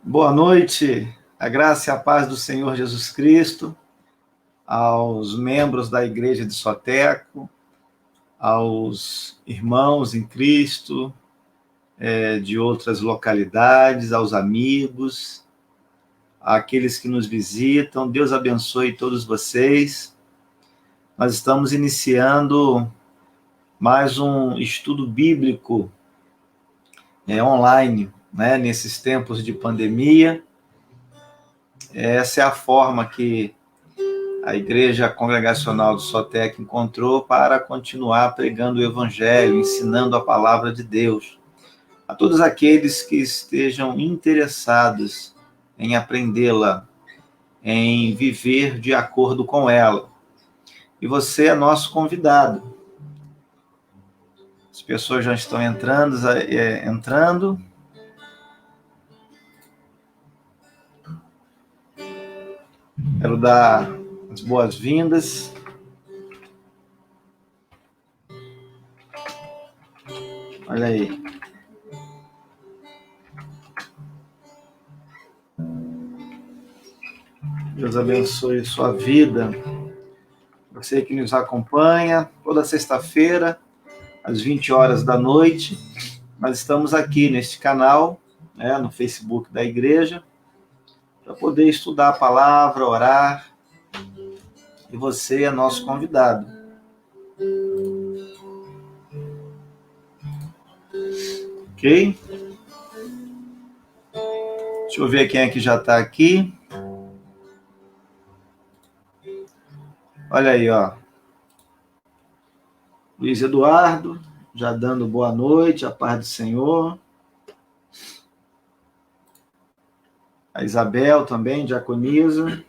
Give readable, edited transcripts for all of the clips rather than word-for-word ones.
Boa noite, a graça e a paz do Senhor Jesus Cristo, aos membros da Igreja de Soteco, aos irmãos em Cristo, de outras localidades, aos amigos, àqueles que nos visitam. Deus abençoe todos vocês. Nós estamos iniciando mais um estudo bíblico online, nesses tempos de pandemia. Essa é a forma que a Igreja Congregacional do Soteco encontrou para continuar pregando o Evangelho, ensinando a palavra de Deus a todos aqueles que estejam interessados em aprendê-la, em viver de acordo com ela. E você é nosso convidado. As pessoas já estão entrando. Quero dar as boas-vindas. Olha aí. Deus abençoe sua vida. Você que nos acompanha toda sexta-feira, às 20 horas da noite, nós estamos aqui neste canal, no Facebook da igreja, para poder estudar a palavra, orar, e você é nosso convidado. Ok? Deixa eu ver quem é que já está aqui. Olha aí, ó. Luiz Eduardo, já dando boa noite, a paz do Senhor. A Isabel também, diaconisa.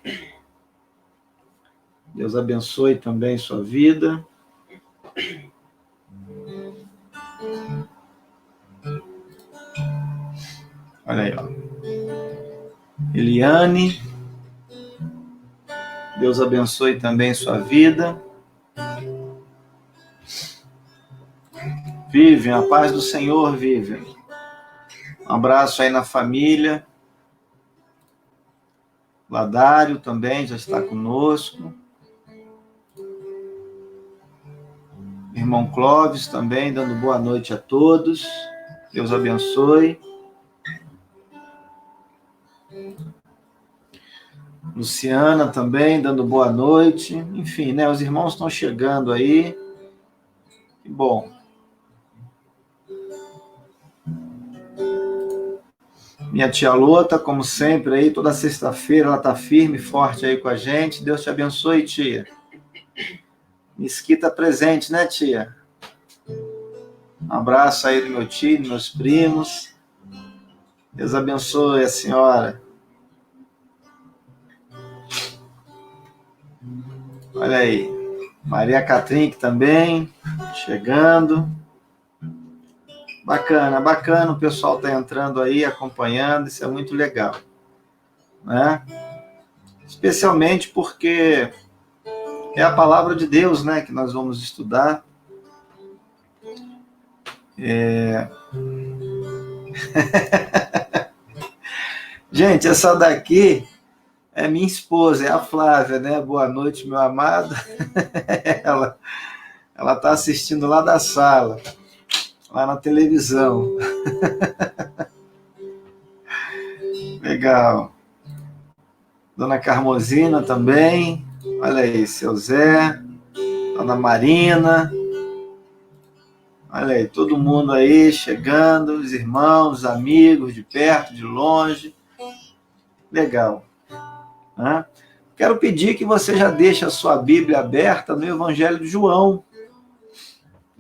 Deus abençoe também sua vida. Olha aí, ó. Eliane. Deus abençoe também sua vida. Vivian, a paz do Senhor, Vivian. Um abraço aí na família. Ladário também já está conosco. Irmão Clóvis também, dando boa noite a todos. Deus abençoe. Luciana também, dando boa noite. Enfim, os irmãos estão chegando aí. Que bom. Minha tia Lota, como sempre, aí toda sexta-feira, ela está firme e forte aí com a gente. Deus te abençoe, tia. Mesquita presente, né, tia? Um abraço aí do meu tio, dos meus primos. Deus abençoe a senhora. Olha aí. Maria Catrinque também, chegando. Bacana, o pessoal está entrando aí, acompanhando, isso é muito legal, né? Especialmente porque é a palavra de Deus, né, que nós vamos estudar. Gente, essa daqui é minha esposa, é a Flávia, né? Boa noite, meu amado. Ela está assistindo lá da sala, lá na televisão. Legal. Dona Carmosina também. Olha aí, seu Zé. Dona Marina. Olha aí, todo mundo aí chegando, os irmãos, os amigos, de perto, de longe. Legal. Né? Quero pedir que você já deixe a sua Bíblia aberta no Evangelho de João.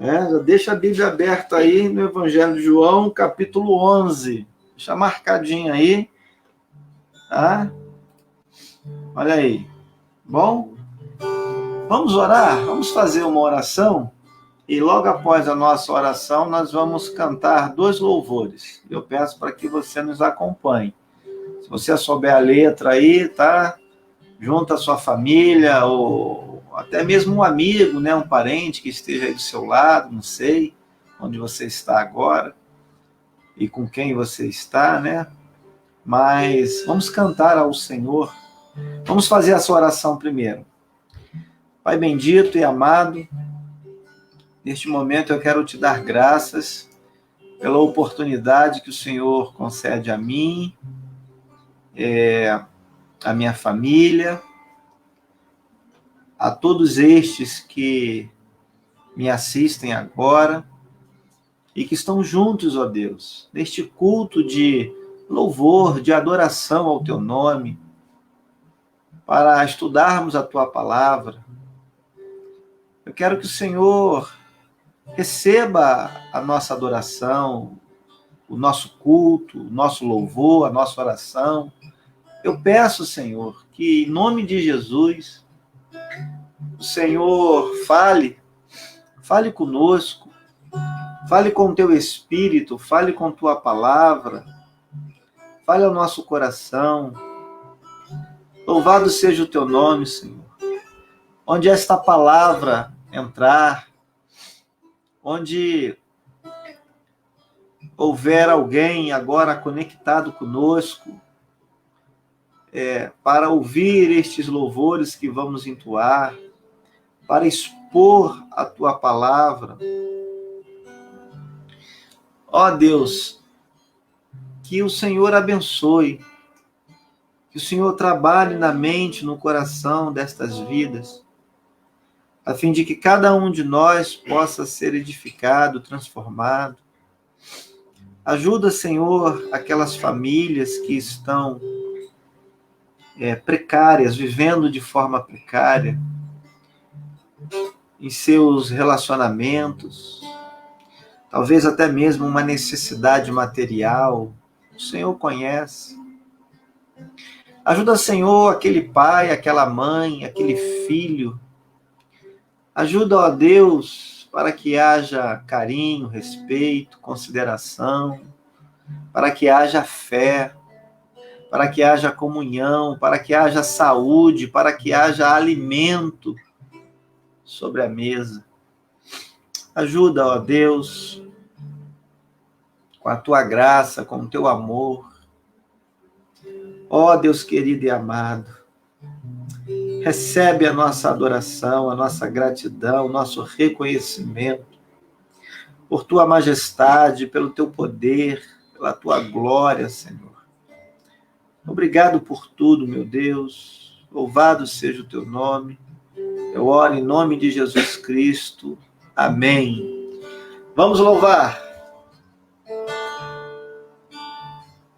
Já deixa a Bíblia aberta aí no Evangelho de João, capítulo 11. Deixa marcadinho aí. Tá? Olha aí. Bom? Vamos orar? Vamos fazer uma oração? E logo após a nossa oração, nós vamos cantar 2 louvores. Eu peço para que você nos acompanhe. Se você souber a letra aí, tá? Junta a sua família, ou até mesmo um amigo, né? Um parente que esteja aí do seu lado, não sei onde você está agora e com quem você está, né? mas vamos cantar ao Senhor. Vamos fazer essa oração primeiro. Pai bendito e amado, neste momento eu quero te dar graças pela oportunidade que o Senhor concede a mim, a minha família, a todos estes que me assistem agora e que estão juntos, ó Deus, neste culto de louvor, de adoração ao teu nome, para estudarmos a tua palavra. Eu quero que o Senhor receba a nossa adoração, o nosso culto, o nosso louvor, a nossa oração. Eu peço, Senhor, que em nome de Jesus, o Senhor fale conosco, fale com o teu Espírito, fale com tua palavra, fale ao nosso coração. Louvado seja o teu nome, Senhor. Onde esta palavra entrar, onde houver alguém agora conectado conosco, para ouvir estes louvores que vamos entoar, para expor a tua palavra, ó Deus, que o Senhor abençoe, que o Senhor trabalhe na mente, no coração destas vidas, a fim de que cada um de nós possa ser edificado, transformado. Ajuda, Senhor, aquelas famílias que estão precárias, vivendo de forma precária, em seus relacionamentos, talvez até mesmo uma necessidade material. O Senhor conhece. Ajuda, Senhor, aquele pai, aquela mãe, aquele filho. Ajuda, ó Deus, para que haja carinho, respeito, consideração, para que haja fé, para que haja comunhão, para que haja saúde, para que haja alimento sobre a mesa. Ajuda, ó Deus, com a tua graça, com o teu amor. Ó Deus querido e amado, recebe a nossa adoração, a nossa gratidão, o nosso reconhecimento por tua majestade, pelo teu poder, pela tua glória, Senhor. Obrigado por tudo, meu Deus. Louvado seja o teu nome. Eu oro em nome de Jesus Cristo. Amém. Vamos louvar.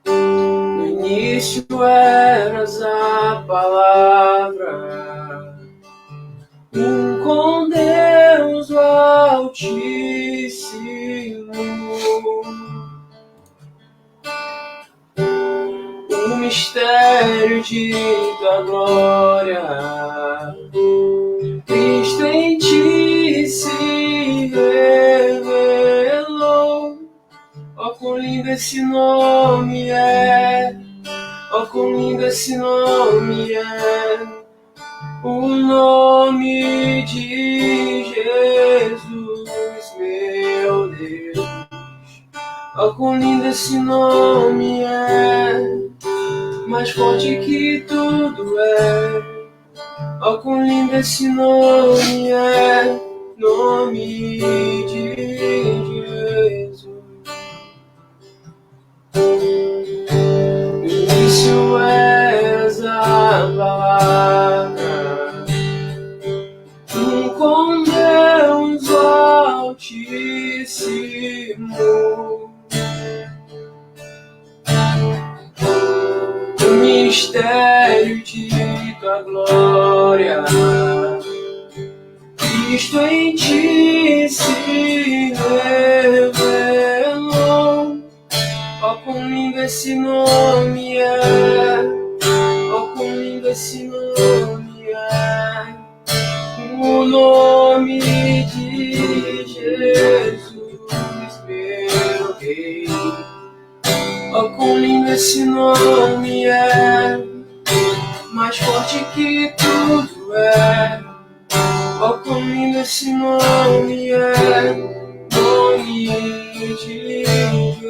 No início eras a palavra, com Deus o Altíssimo. O mistério de tua glória, Cristo em ti se revelou. Oh, quão lindo esse nome é! Oh, quão lindo esse nome é! O nome de Jesus, meu Deus. Oh, quão lindo esse nome é! Mais forte que tudo é. Oh, quão lindo esse nome é, nome de Jesus. No início és a palavra, com Deus o Altíssimo. O mistério de tua glória, Cristo em ti se revelou. Oh, quão lindo esse nome é! Oh, quão lindo esse nome é! O nome de Jesus, meu Rei. Oh, quão lindo esse nome é! Mais forte que tudo é. Oh, quão lindo esse nome é, nome de Jesus.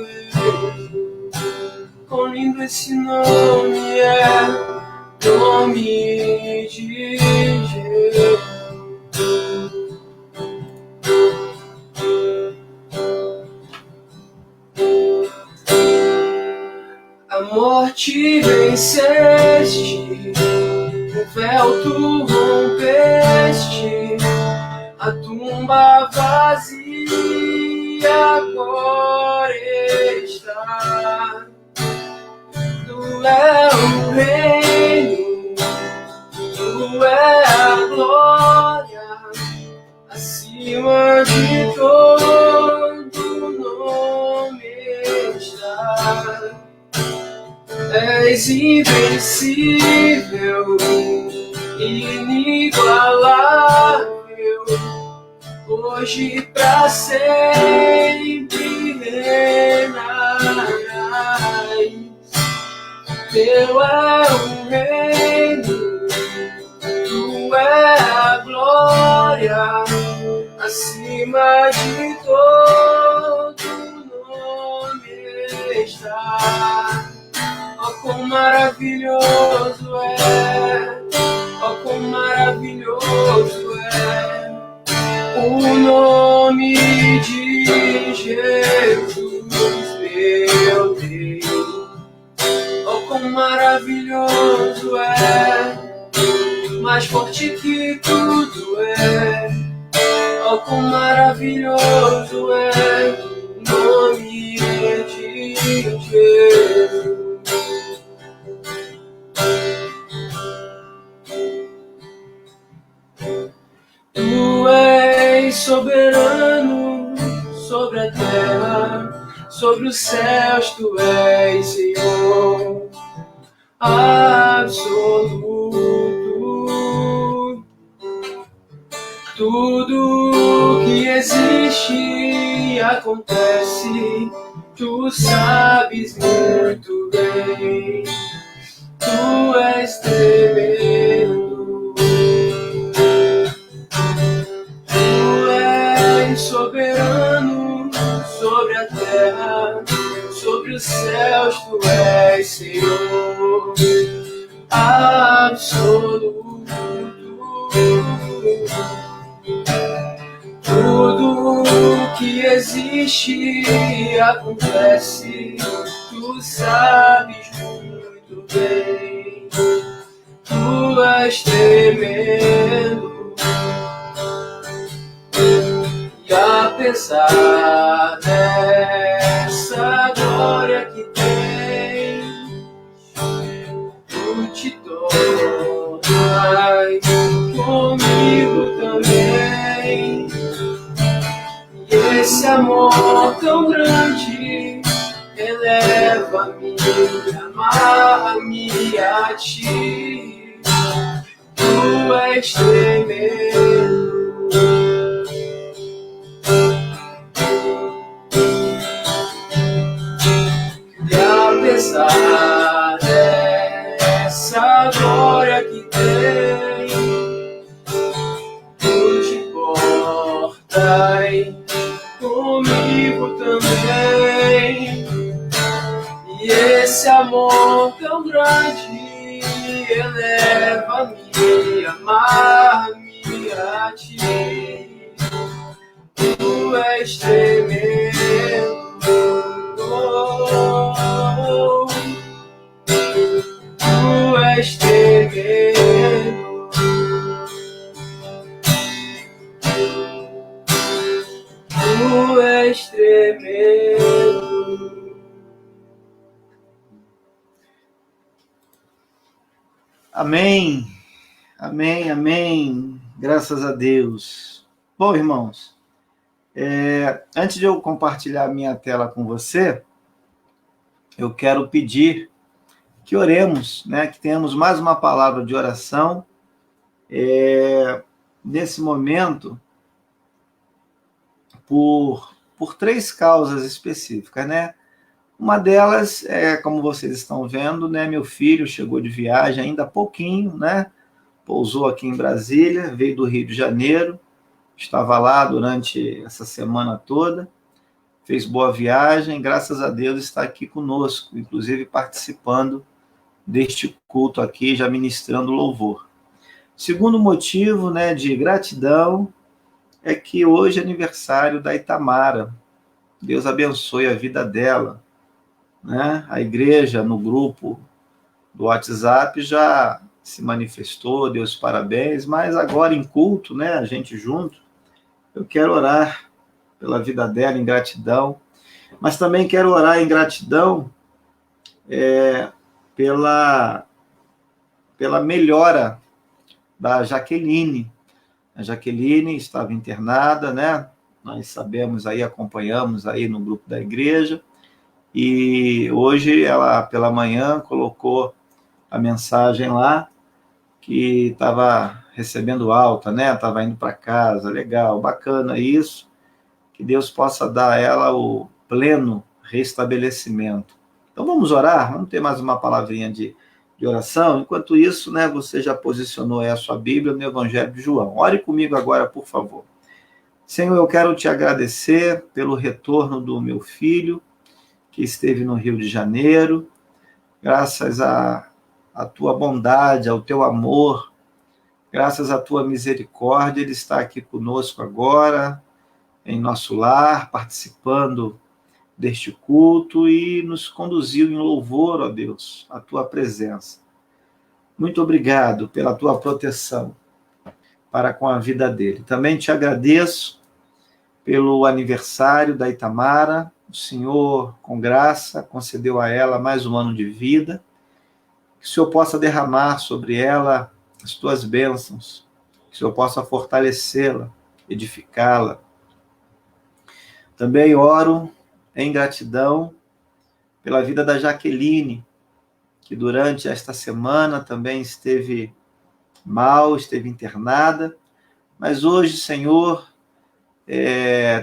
quão lindo esse nome é, nome de Jesus. A morte venceste, o véu tu rompeste, a tumba vazia agora está. Tu é o reino, tu é a glória, acima de todo nome está. És invencível, inigualável, hoje pra sempre reinarás. Teu é o reino, tu é a glória, acima de todo nome está. Oh, quão maravilhoso é, oh, quão maravilhoso é o nome de Jesus, meu Deus. Oh, quão maravilhoso é, mais forte que tudo é. Oh, quão maravilhoso é o nome de Jesus. Tu és soberano sobre a terra, sobre os céus, tu és Senhor absoluto. Tudo que existe e acontece, tu sabes muito bem. Tu és tremendo, tu és soberano sobre a terra, sobre os céus, tu és Senhor absoluto. Tudo que existe e acontece, tu sabes muito bem. Tu és tremendo, e apesar dessa glória que tens, tu te tornas comigo também. E esse amor tão grande eleva-me, amar-me a ti. Tu és tremendo, e apesar dessa glória que tem, tu te portas comigo também. E esse amor tão grande eleva-me, amar-me a ti. Tu és tremendo, tu és tremendo. Tu és tremendo. Amém, amém, amém. Graças a Deus. Bom, irmãos, antes de eu compartilhar minha tela com você, eu quero pedir que oremos, né? Que tenhamos mais uma palavra de oração nesse momento por 3 causas específicas, né? Uma delas é, como vocês estão vendo, né? Meu filho chegou de viagem ainda há pouquinho, né? Pousou aqui em Brasília, veio do Rio de Janeiro, estava lá durante essa semana toda. fez boa viagem, graças a Deus está aqui conosco, inclusive participando deste culto aqui, já ministrando louvor. Segundo motivo, né, de gratidão é que hoje é aniversário da Itamara. Deus abençoe a vida dela, né? A igreja, no grupo do WhatsApp, já se manifestou, deu os parabéns, mas agora em culto, né, a gente junto, eu quero orar pela vida dela em gratidão, mas também quero orar em gratidão pela melhora da Jaqueline. A Jaqueline estava internada, né? Nós sabemos aí, acompanhamos aí no grupo da igreja, e hoje ela, pela manhã, colocou a mensagem lá, que estava recebendo alta, né? Estava indo para casa, legal, bacana isso, que Deus possa dar a ela o pleno restabelecimento. Então vamos orar, vamos ter mais uma palavrinha de oração. Enquanto isso, né, você já posicionou aí a sua Bíblia no Evangelho de João. Ore comigo agora, por favor. Senhor, eu quero te agradecer pelo retorno do meu filho, que esteve no Rio de Janeiro, graças à tua bondade, ao teu amor, graças à tua misericórdia, ele está aqui conosco agora, em nosso lar, participando deste culto e nos conduziu em louvor, ó Deus, à tua presença. Muito obrigado pela tua proteção para com a vida dele. Também te agradeço pelo aniversário da Itamara. O Senhor, com graça, concedeu a ela mais um ano de vida. Que o Senhor possa derramar sobre ela as tuas bênçãos. Que o Senhor possa fortalecê-la, edificá-la. Também oro em gratidão pela vida da Jaqueline, que durante esta semana também esteve mal, esteve internada, mas hoje, Senhor,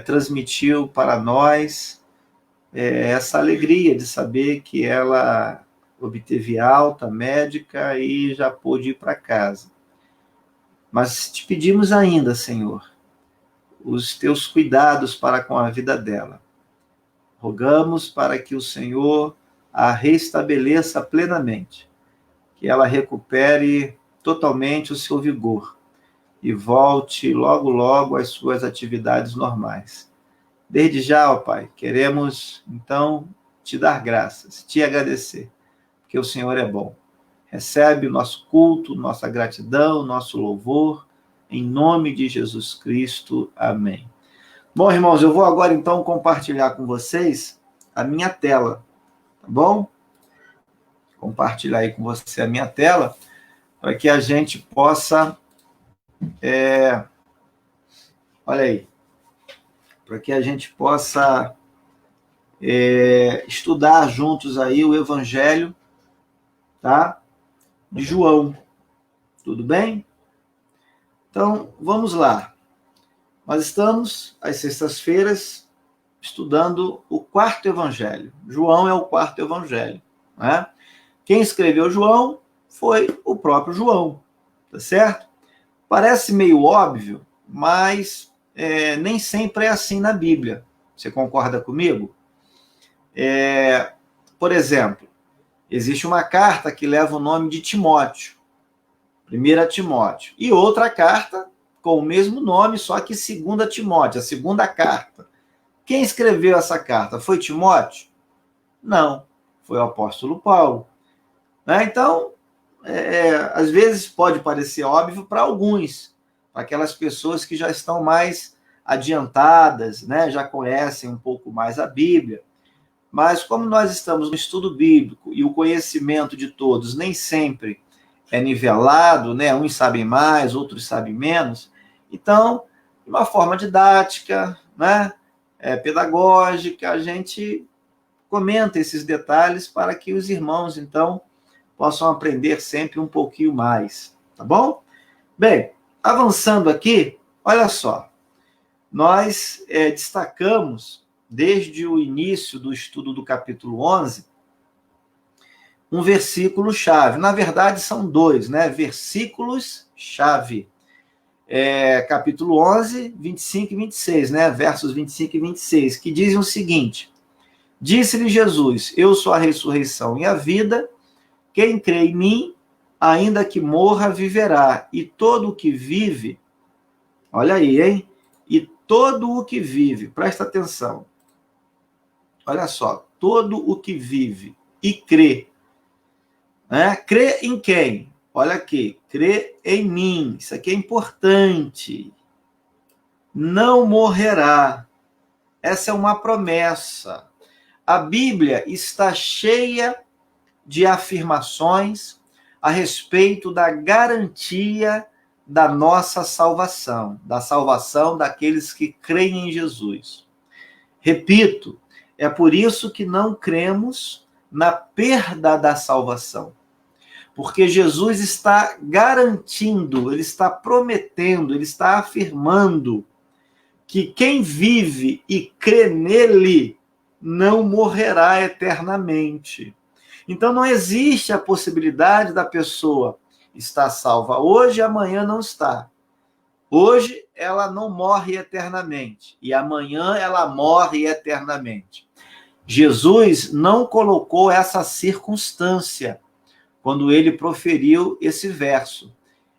transmitiu para nós essa alegria de saber que ela obteve alta médica e já pôde ir para casa. Mas te pedimos ainda, Senhor, os teus cuidados para com a vida dela. Rogamos para que o Senhor a restabeleça plenamente, que ela recupere totalmente o seu vigor e volte logo, logo às suas atividades normais. Desde já, ó Pai, queremos, então, te dar graças, te agradecer, porque o Senhor é bom. Recebe o nosso culto, nossa gratidão, nosso louvor, em nome de Jesus Cristo. Amém. Bom, irmãos, eu vou agora, então, compartilhar com vocês a minha tela, tá bom? Compartilhar aí com você a minha tela, para que a gente possa... olha aí, para que a gente possa estudar juntos aí o Evangelho, tá? De João. Tudo bem? Então, vamos lá. Nós estamos, às sextas-feiras, estudando o quarto Evangelho. João é o quarto Evangelho, né? Quem escreveu João foi o próprio João, tá certo? Parece meio óbvio, mas nem sempre é assim na Bíblia. Você concorda comigo? Por exemplo, existe uma carta que leva o nome de Timóteo, 1 Timóteo, e outra carta com o mesmo nome, só que 2 Timóteo, a segunda carta. Quem escreveu essa carta? Foi Timóteo? Não, foi o apóstolo Paulo. Né? Então, às vezes pode parecer óbvio para alguns, para aquelas pessoas que já estão mais adiantadas, né? Já conhecem um pouco mais a Bíblia. Mas como nós estamos no estudo bíblico e o conhecimento de todos nem sempre é nivelado, né? Uns sabem mais, outros sabem menos. Então, de uma forma didática, né? Pedagógica, a gente comenta esses detalhes para que os irmãos, então, possam aprender sempre um pouquinho mais, tá bom? Bem, avançando aqui, olha só, nós destacamos, desde o início do estudo do capítulo 11, um versículo-chave. Na verdade, são dois, né? Versículos-chave. capítulo 11, 25 e 26, né? Versos 25 e 26, que dizem o seguinte: disse-lhe Jesus, eu sou a ressurreição e a vida, quem crê em mim, ainda que morra, viverá, e todo o que vive, olha aí, hein? E todo o que vive, presta atenção, olha só, todo o que vive e crê, né? Crê em quem? Olha aqui, crê em mim, isso aqui é importante, não morrerá. Essa é uma promessa. A Bíblia está cheia de afirmações a respeito da garantia da nossa salvação, da salvação daqueles que creem em Jesus. Repito, é por isso que não cremos na perda da salvação. Porque Jesus está garantindo, ele está prometendo, ele está afirmando que quem vive e crê nele não morrerá eternamente. Então não existe a possibilidade da pessoa estar salva hoje e amanhã não está. Hoje ela não morre eternamente e amanhã ela morre eternamente. Jesus não colocou essa circunstância quando ele proferiu esse verso.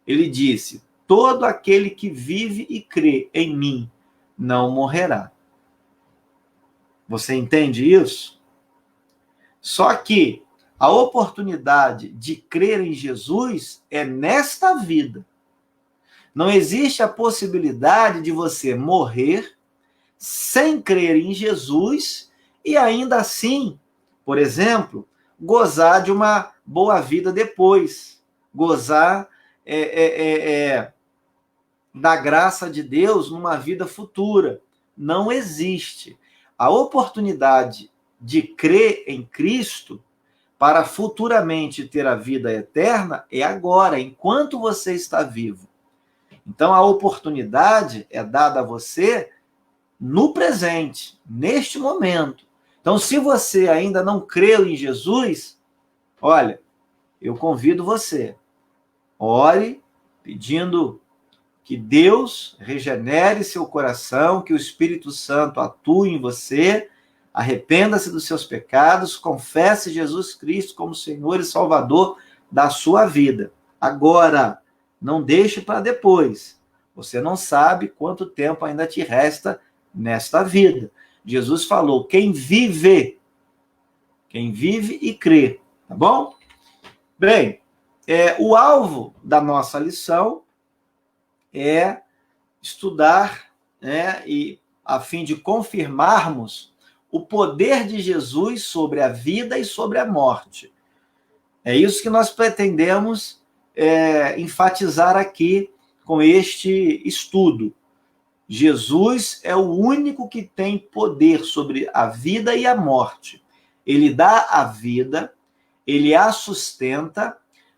Ele disse: todo aquele que vive e crê em mim não morrerá. Você entende isso? Só que a oportunidade de crer em Jesus é nesta vida. Não existe a possibilidade de você morrer sem crer em Jesus e ainda assim, por exemplo, gozar de uma boa vida depois, gozar da graça de Deus numa vida futura. Não existe. A oportunidade de crer em Cristo para futuramente ter a vida eterna é agora, enquanto você está vivo. Então, a oportunidade é dada a você no presente, neste momento. Então, se você ainda não creu em Jesus, olha, eu convido você, ore pedindo que Deus regenere seu coração, que o Espírito Santo atue em você, arrependa-se dos seus pecados, confesse Jesus Cristo como Senhor e Salvador da sua vida. Agora, não deixe para depois. Você não sabe quanto tempo ainda te resta nesta vida. Jesus falou: quem vive e crê, tá bom? Bem, o alvo da nossa lição é estudar, né, e a fim de confirmarmos o poder de Jesus sobre a vida e sobre a morte. É isso que nós pretendemos enfatizar aqui com este estudo. Jesus é o único que tem poder sobre a vida e a morte. Ele dá a vida, ele a sustenta,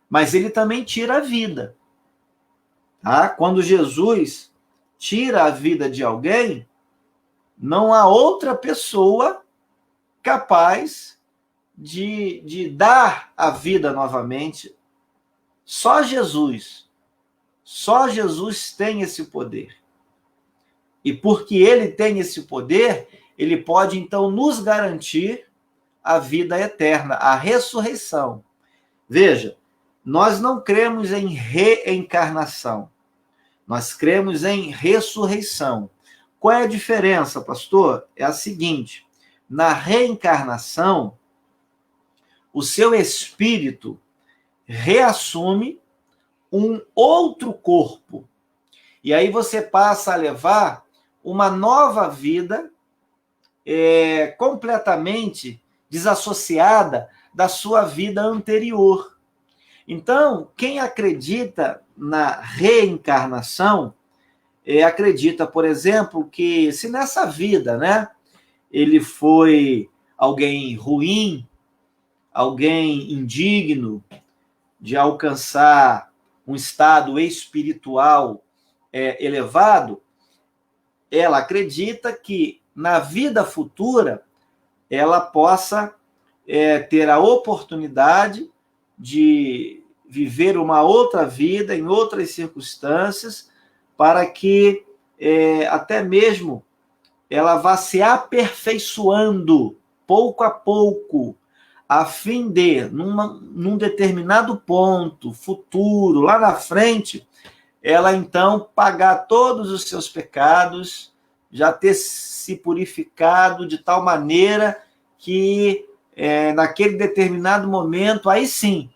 mas ele também tira a vida. Tá? Quando Jesus tira a vida de alguém, não há outra pessoa capaz de dar a vida novamente. Só Jesus tem esse poder. E porque ele tem esse poder, ele pode então nos garantir a vida eterna, a ressurreição. Veja, nós não cremos em reencarnação. Nós cremos em ressurreição. Qual é a diferença, pastor? É a seguinte: na reencarnação, o seu espírito reassume um outro corpo. E aí você passa a levar uma nova vida completamente desassociada da sua vida anterior. Então, quem acredita na reencarnação, acredita, por exemplo, que se nessa vida, né, ele foi alguém ruim, alguém indigno de alcançar um estado espiritual elevado, ela acredita que na vida futura ela possa ter a oportunidade de viver uma outra vida em outras circunstâncias, para que até mesmo ela vá se aperfeiçoando pouco a pouco, a fim de, num determinado ponto futuro, lá na frente, ela então pagar todos os seus pecados, já ter se purificado de tal maneira que naquele determinado momento, aí sim,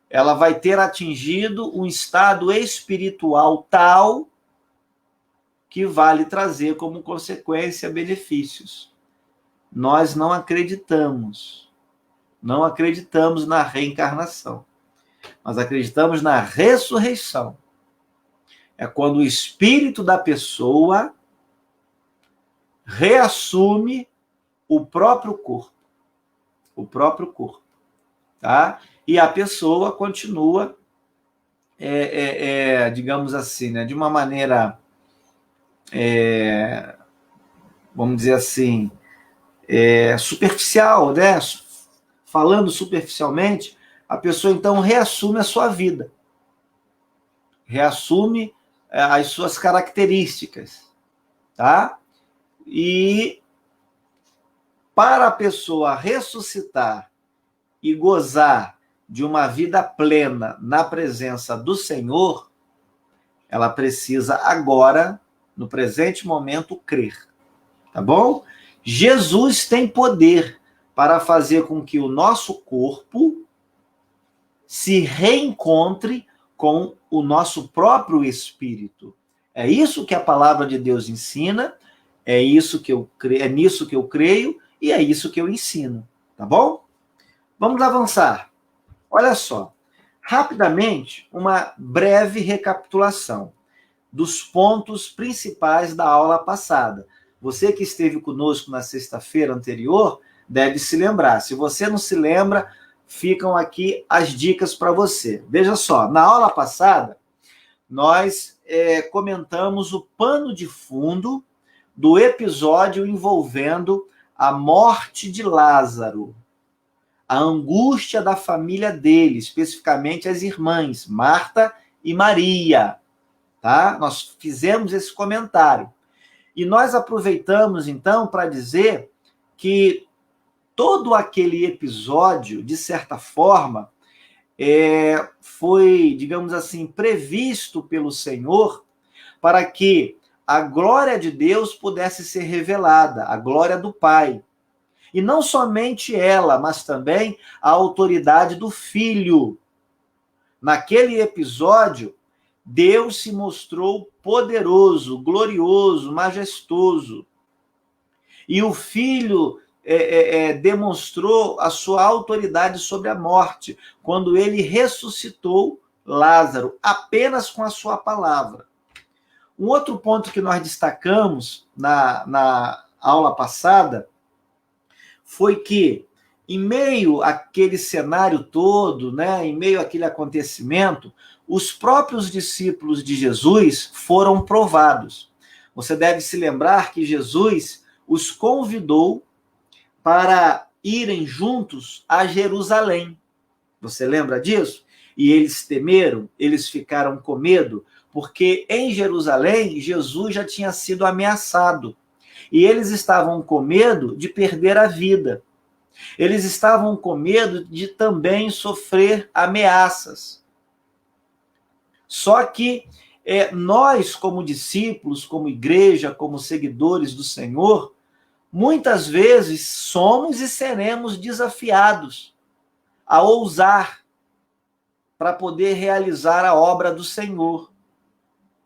ela vai ter atingido um estado espiritual tal que vai lhe trazer como consequência benefícios. Nós não acreditamos na reencarnação. Nós acreditamos na ressurreição. É quando o espírito da pessoa reassume o próprio corpo. O próprio corpo. Tá? E a pessoa continua, digamos assim, né, de uma maneira, vamos dizer assim, superficial, né? Falando superficialmente, a pessoa então reassume a sua vida. Reassume as suas características, tá? E para a pessoa ressuscitar e gozar de uma vida plena na presença do Senhor, ela precisa agora, no presente momento, crer, tá bom? Jesus tem poder para fazer com que o nosso corpo se reencontre com o nosso próprio espírito. É isso que a palavra de Deus ensina, é nisso que eu creio e é isso que eu ensino, tá bom? Vamos avançar. Olha só, rapidamente, uma breve recapitulação dos pontos principais da aula passada. Você que esteve conosco na sexta-feira anterior deve se lembrar. Se você não se lembra, ficam aqui as dicas para você. Veja só, na aula passada, nós comentamos o pano de fundo do episódio envolvendo a morte de Lázaro, a angústia da família dele, especificamente as irmãs, Marta e Maria. Tá? Nós fizemos esse comentário. E nós aproveitamos, então, para dizer que todo aquele episódio, de certa forma, foi, digamos assim, previsto pelo Senhor para que a glória de Deus pudesse ser revelada, a glória do Pai. E não somente ela, mas também a autoridade do Filho. Naquele episódio, Deus se mostrou poderoso, glorioso, majestoso. E o Filho demonstrou a sua autoridade sobre a morte, quando ele ressuscitou Lázaro, apenas com a sua palavra. Um outro ponto que nós destacamos na aula passada foi que, em meio àquele cenário todo, né, em meio àquele acontecimento, os próprios discípulos de Jesus foram provados. Você deve se lembrar que Jesus os convidou para irem juntos a Jerusalém. Você lembra disso? E eles temeram, eles ficaram com medo, porque em Jerusalém Jesus já tinha sido ameaçado. E eles estavam com medo de perder a vida. Eles estavam com medo de também sofrer ameaças. Só que nós, como discípulos, como igreja, como seguidores do Senhor, muitas vezes somos e seremos desafiados a ousar para poder realizar a obra do Senhor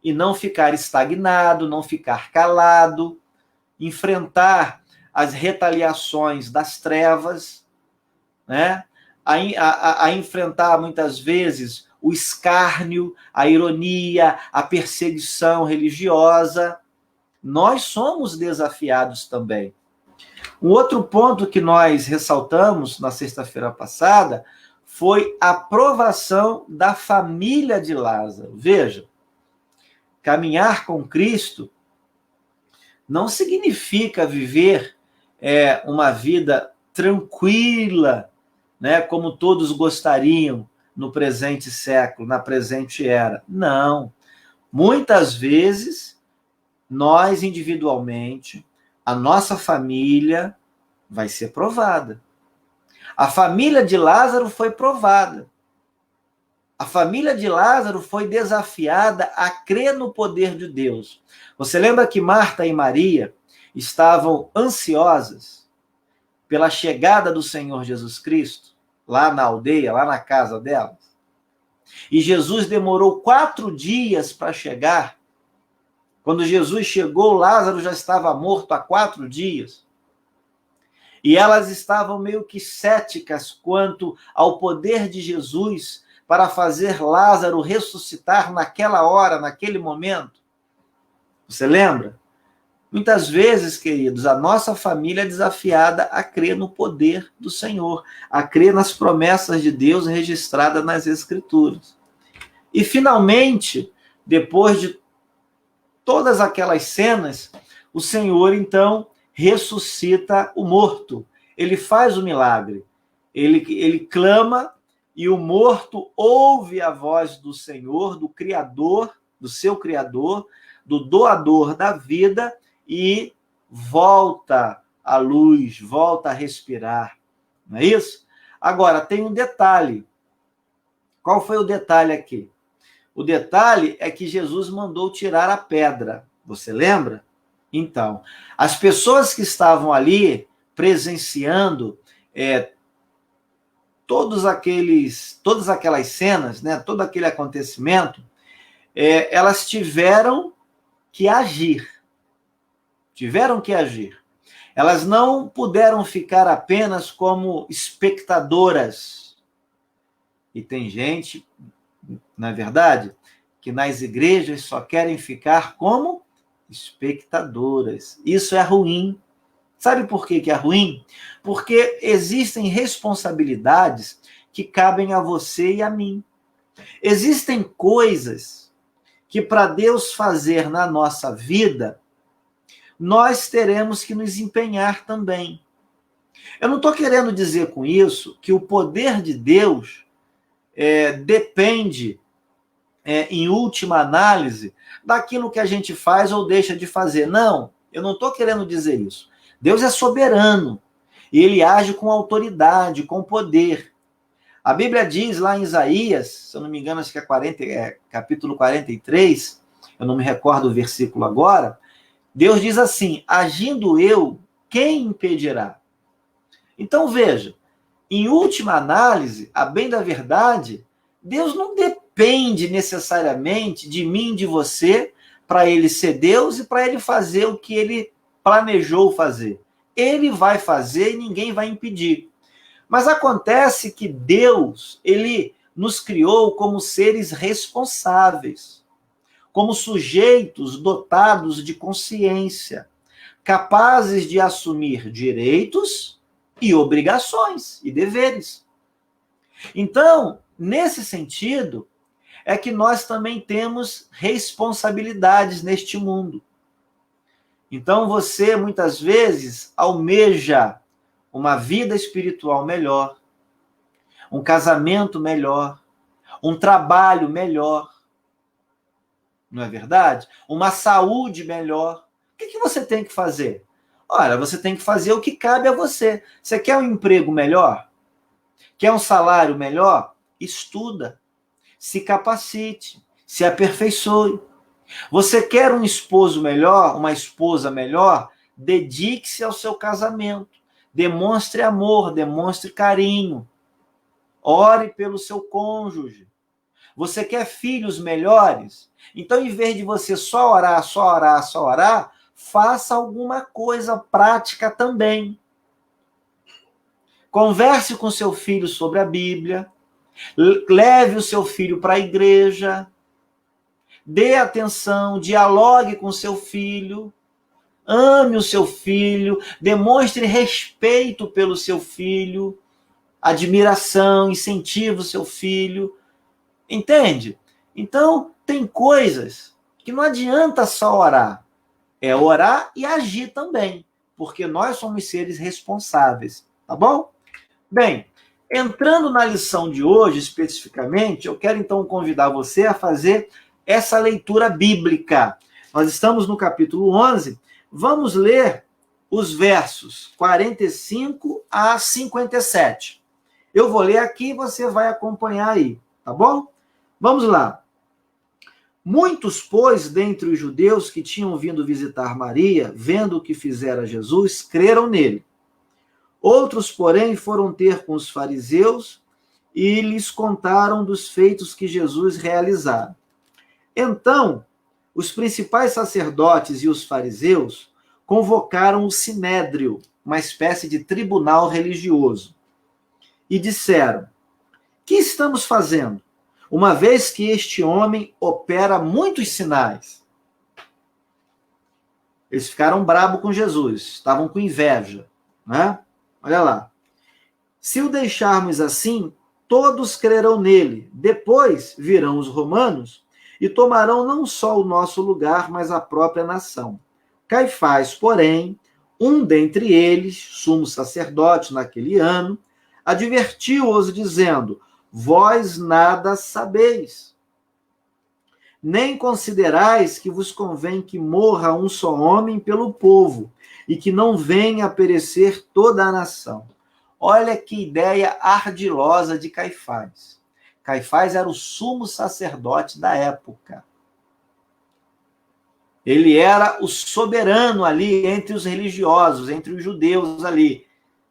e não ficar estagnado, não ficar calado, enfrentar as retaliações das trevas, né? a enfrentar muitas vezes o escárnio, a ironia, a perseguição religiosa. Nós somos desafiados também. Um outro ponto que nós ressaltamos na sexta-feira passada foi a provação da família de Lázaro. Veja, caminhar com Cristo não significa viver uma vida tranquila, né, como todos gostariam no presente século, na presente era. Não. Muitas vezes, nós individualmente, a nossa família vai ser provada. A família de Lázaro foi provada. A família de Lázaro foi desafiada a crer no poder de Deus. Você lembra que Marta e Maria estavam ansiosas pela chegada do Senhor Jesus Cristo, lá na aldeia, lá na casa delas? E Jesus demorou 4 dias para chegar. Quando Jesus chegou, Lázaro já estava morto há 4 dias. E elas estavam meio que céticas quanto ao poder de Jesus para fazer Lázaro ressuscitar naquela hora, naquele momento. Você lembra? Muitas vezes, queridos, a nossa família é desafiada a crer no poder do Senhor, a crer nas promessas de Deus registradas nas Escrituras. E, finalmente, depois de todas aquelas cenas, o Senhor, então, ressuscita o morto. Ele faz o milagre. Ele clama e o morto ouve a voz do Senhor, do Criador, do seu Criador, do doador da vida, e volta à luz, volta a respirar. Não é isso? Agora, tem um detalhe. Qual foi o detalhe aqui? O detalhe é que Jesus mandou tirar a pedra. Você lembra? Então, as pessoas que estavam ali presenciando todas aquelas cenas, né, todo aquele acontecimento, elas tiveram que agir. Tiveram que agir. Elas não puderam ficar apenas como espectadoras. E tem gente, não é verdade, que nas igrejas só querem ficar como espectadoras. Isso é ruim. Sabe por que é ruim? Porque existem responsabilidades que cabem a você e a mim. Existem coisas que, para Deus fazer na nossa vida, nós teremos que nos empenhar também. Eu não estou querendo dizer com isso que o poder de Deus depende, em última análise, daquilo que a gente faz ou deixa de fazer. Não, eu não estou querendo dizer isso. Deus é soberano e ele age com autoridade, com poder. A Bíblia diz lá em Isaías, se eu não me engano, acho que é capítulo 43, eu não me recordo o versículo agora, Deus diz assim: agindo eu, quem impedirá? Então veja, em última análise, a bem da verdade, Deus não depende necessariamente de mim e de você para ele ser Deus e para ele fazer o que ele planejou fazer. Ele vai fazer e ninguém vai impedir. Mas acontece que Deus, ele nos criou como seres responsáveis, como sujeitos dotados de consciência, capazes de assumir direitos e obrigações e deveres. Então, nesse sentido, é que nós também temos responsabilidades neste mundo. Então, você, muitas vezes, almeja uma vida espiritual melhor, um casamento melhor, um trabalho melhor, não é verdade? Uma saúde melhor. O que você tem que fazer? Olha, você tem que fazer o que cabe a você. Você quer um emprego melhor? Quer um salário melhor? Estuda, se capacite, se aperfeiçoe. Você quer um esposo melhor, uma esposa melhor? Dedique-se ao seu casamento. Demonstre amor, demonstre carinho. Ore pelo seu cônjuge. Você quer filhos melhores? Então, em vez de você só orar, faça alguma coisa prática também. Converse com seu filho sobre a Bíblia. Leve o seu filho para a igreja. Dê atenção, dialogue com seu filho. Ame o seu filho. Demonstre respeito pelo seu filho. Admiração, incentive o seu filho. Entende? Então, tem coisas que não adianta só orar. É orar e agir também, porque nós somos seres responsáveis, tá bom? Bem, entrando na lição de hoje, especificamente, eu quero então convidar você a fazer essa leitura bíblica. Nós estamos no capítulo 11, vamos ler os versos 45 a 57. Eu vou ler aqui, você vai acompanhar aí, tá bom? Vamos lá. Muitos, pois, dentre os judeus que tinham vindo visitar Maria, vendo o que fizera Jesus, creram nele. Outros, porém, foram ter com os fariseus e lhes contaram dos feitos que Jesus realizara. Então, os principais sacerdotes e os fariseus convocaram o sinédrio, uma espécie de tribunal religioso, e disseram: que estamos fazendo, uma vez que este homem opera muitos sinais? Eles ficaram bravos com Jesus, estavam com inveja, né? Olha lá. Se o deixarmos assim, todos crerão nele. Depois virão os romanos e tomarão não só o nosso lugar, mas a própria nação. Caifás, porém, um dentre eles, sumo sacerdote naquele ano, advertiu-os, dizendo: vós nada sabeis, nem considerais que vos convém que morra um só homem pelo povo, e que não venha a perecer toda a nação. Olha que ideia ardilosa de Caifás. Caifás era o sumo sacerdote da época. Ele era o soberano ali entre os religiosos, entre os judeus ali.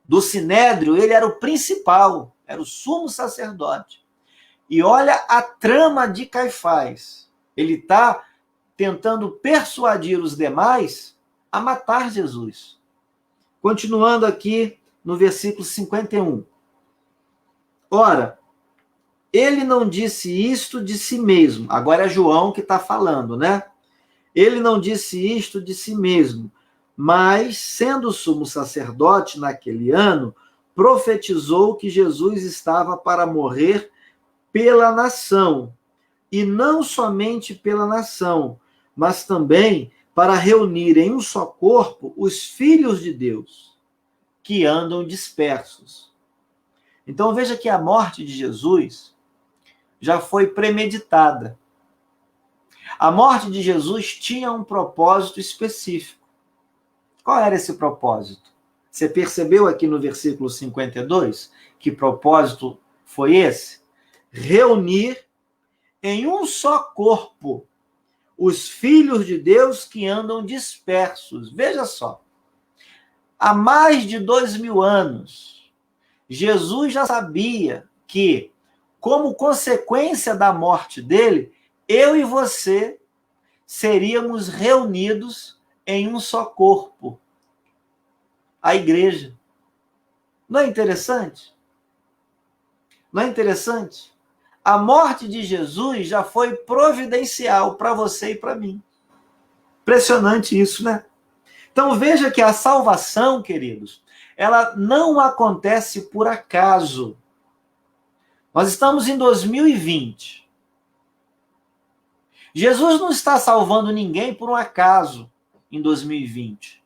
Do sinédrio, ele era o principal, era o sumo sacerdote. E olha a trama de Caifás. Ele está tentando persuadir os demais a matar Jesus. Continuando aqui no versículo 51. Ora, ele não disse isto de si mesmo. Agora é João que está falando, né? Ele não disse isto de si mesmo, mas, sendo sumo sacerdote naquele ano, profetizou que Jesus estava para morrer pela nação, e não somente pela nação, mas também para reunir em um só corpo os filhos de Deus, que andam dispersos. Então veja que a morte de Jesus já foi premeditada. A morte de Jesus tinha um propósito específico. Qual era esse propósito? Você percebeu aqui no versículo 52 que propósito foi esse? Reunir em um só corpo os filhos de Deus que andam dispersos. Veja só. Há mais de 2000 anos, Jesus já sabia que, como consequência da morte dele, eu e você seríamos reunidos em um só corpo, a igreja. Não é interessante? Não é interessante? A morte de Jesus já foi providencial para você e para mim. Impressionante isso, né? Então veja que a salvação, queridos, ela não acontece por acaso. Nós estamos em 2020. Jesus não está salvando ninguém por um acaso em 2020.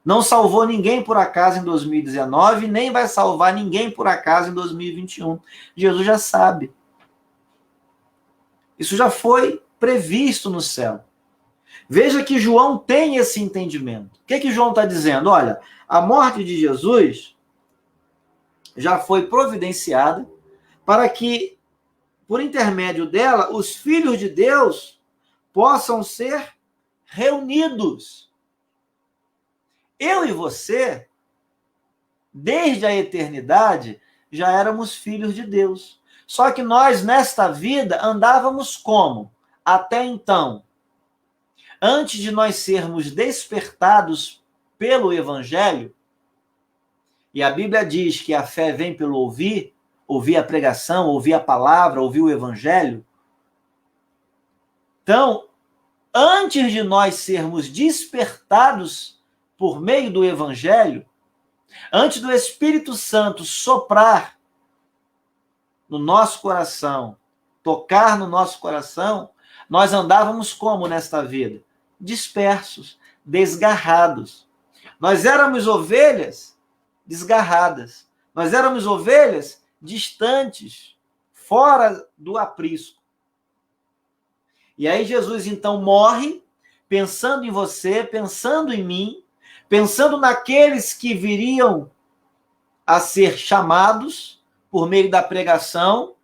Não salvou ninguém por acaso em 2019, nem vai salvar ninguém por acaso em 2021. Jesus já sabe. Isso já foi previsto no céu. Veja que João tem esse entendimento. O que João está dizendo? Olha, a morte de Jesus já foi providenciada para que, por intermédio dela, os filhos de Deus possam ser reunidos. Eu e você, desde a eternidade, já éramos filhos de Deus. Só que nós, nesta vida, andávamos como? Até então, antes de nós sermos despertados pelo Evangelho, e a Bíblia diz que a fé vem pelo ouvir, ouvir a pregação, ouvir a palavra, ouvir o Evangelho. Então, antes de nós sermos despertados por meio do Evangelho, antes do Espírito Santo soprar no nosso coração, tocar no nosso coração, nós andávamos como nesta vida? Dispersos, desgarrados. Nós éramos ovelhas desgarradas. Nós éramos ovelhas distantes, fora do aprisco. E aí Jesus então morre, pensando em você, pensando em mim, pensando naqueles que viriam a ser chamados por meio da pregação.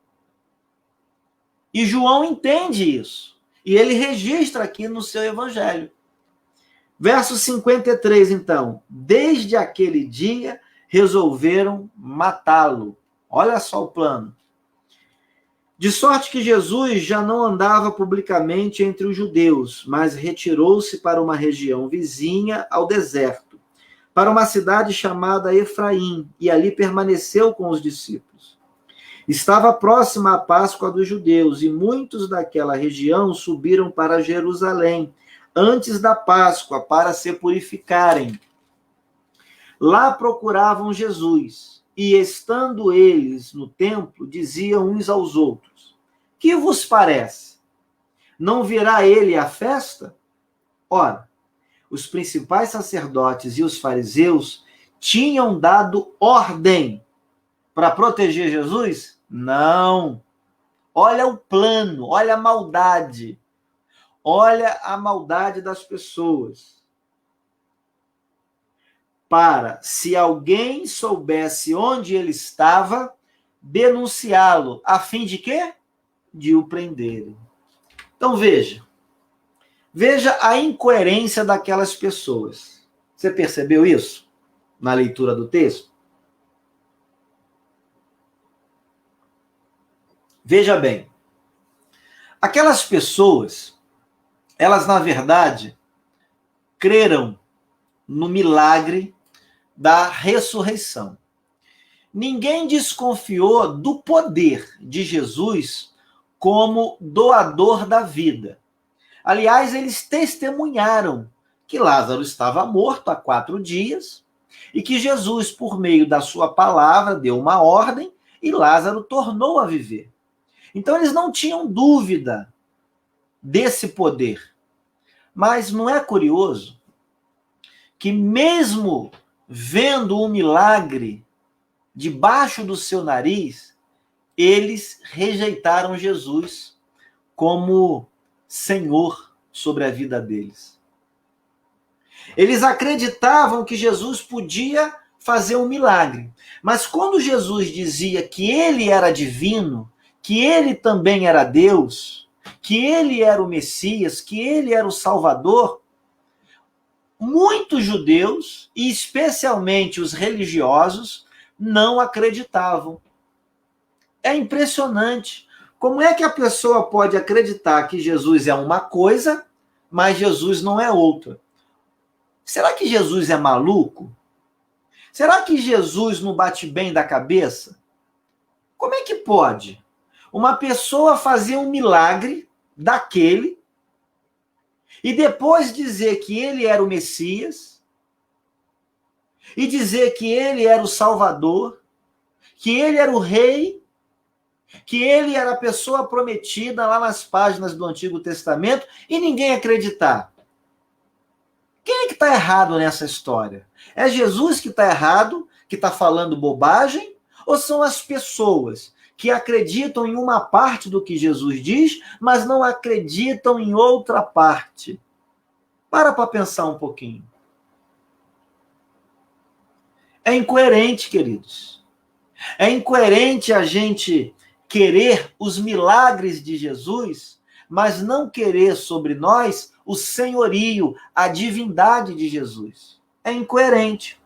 E João entende isso. E ele registra aqui no seu evangelho. Verso 53, então. Desde aquele dia, resolveram matá-lo. Olha só o plano. De sorte que Jesus já não andava publicamente entre os judeus, mas retirou-se para uma região vizinha ao deserto, para uma cidade chamada Efraim, e ali permaneceu com os discípulos. Estava próxima a Páscoa dos judeus, e muitos daquela região subiram para Jerusalém, antes da Páscoa, para se purificarem. Lá procuravam Jesus, e estando eles no templo, diziam uns aos outros: que vos parece? Não virá ele à festa? Ora, os principais sacerdotes e os fariseus tinham dado ordem para proteger Jesus? Não. Olha o plano, olha a maldade. Olha a maldade das pessoas. Para, se alguém soubesse onde ele estava, denunciá-lo, a fim de quê? De o prenderem. Então veja a incoerência daquelas pessoas. Você percebeu isso na leitura do texto? Veja bem, aquelas pessoas, elas na verdade creram no milagre da ressurreição. Ninguém desconfiou do poder de Jesus como doador da vida. Aliás, eles testemunharam que Lázaro estava morto há 4 dias e que Jesus, por meio da sua palavra, deu uma ordem e Lázaro tornou a viver. Então, eles não tinham dúvida desse poder. Mas não é curioso que mesmo vendo um milagre debaixo do seu nariz, eles rejeitaram Jesus como Senhor sobre a vida deles. Eles acreditavam que Jesus podia fazer um milagre, mas quando Jesus dizia que ele era divino, que ele também era Deus, que ele era o Messias, que ele era o Salvador, muitos judeus, e especialmente os religiosos, não acreditavam. É impressionante. Como é que a pessoa pode acreditar que Jesus é uma coisa, mas Jesus não é outra? Será que Jesus é maluco? Será que Jesus não bate bem da cabeça? Como é que pode uma pessoa fazer um milagre daquele e depois dizer que ele era o Messias, e dizer que ele era o Salvador, que ele era o Rei, que ele era a pessoa prometida lá nas páginas do Antigo Testamento, e ninguém acreditar? Quem é que está errado nessa história? É Jesus que está errado, que está falando bobagem, ou são as pessoas que acreditam em uma parte do que Jesus diz, mas não acreditam em outra parte? Para pensar um pouquinho. É incoerente, queridos. É incoerente a gente querer os milagres de Jesus, mas não querer sobre nós o senhorio, a divindade de Jesus. É incoerente.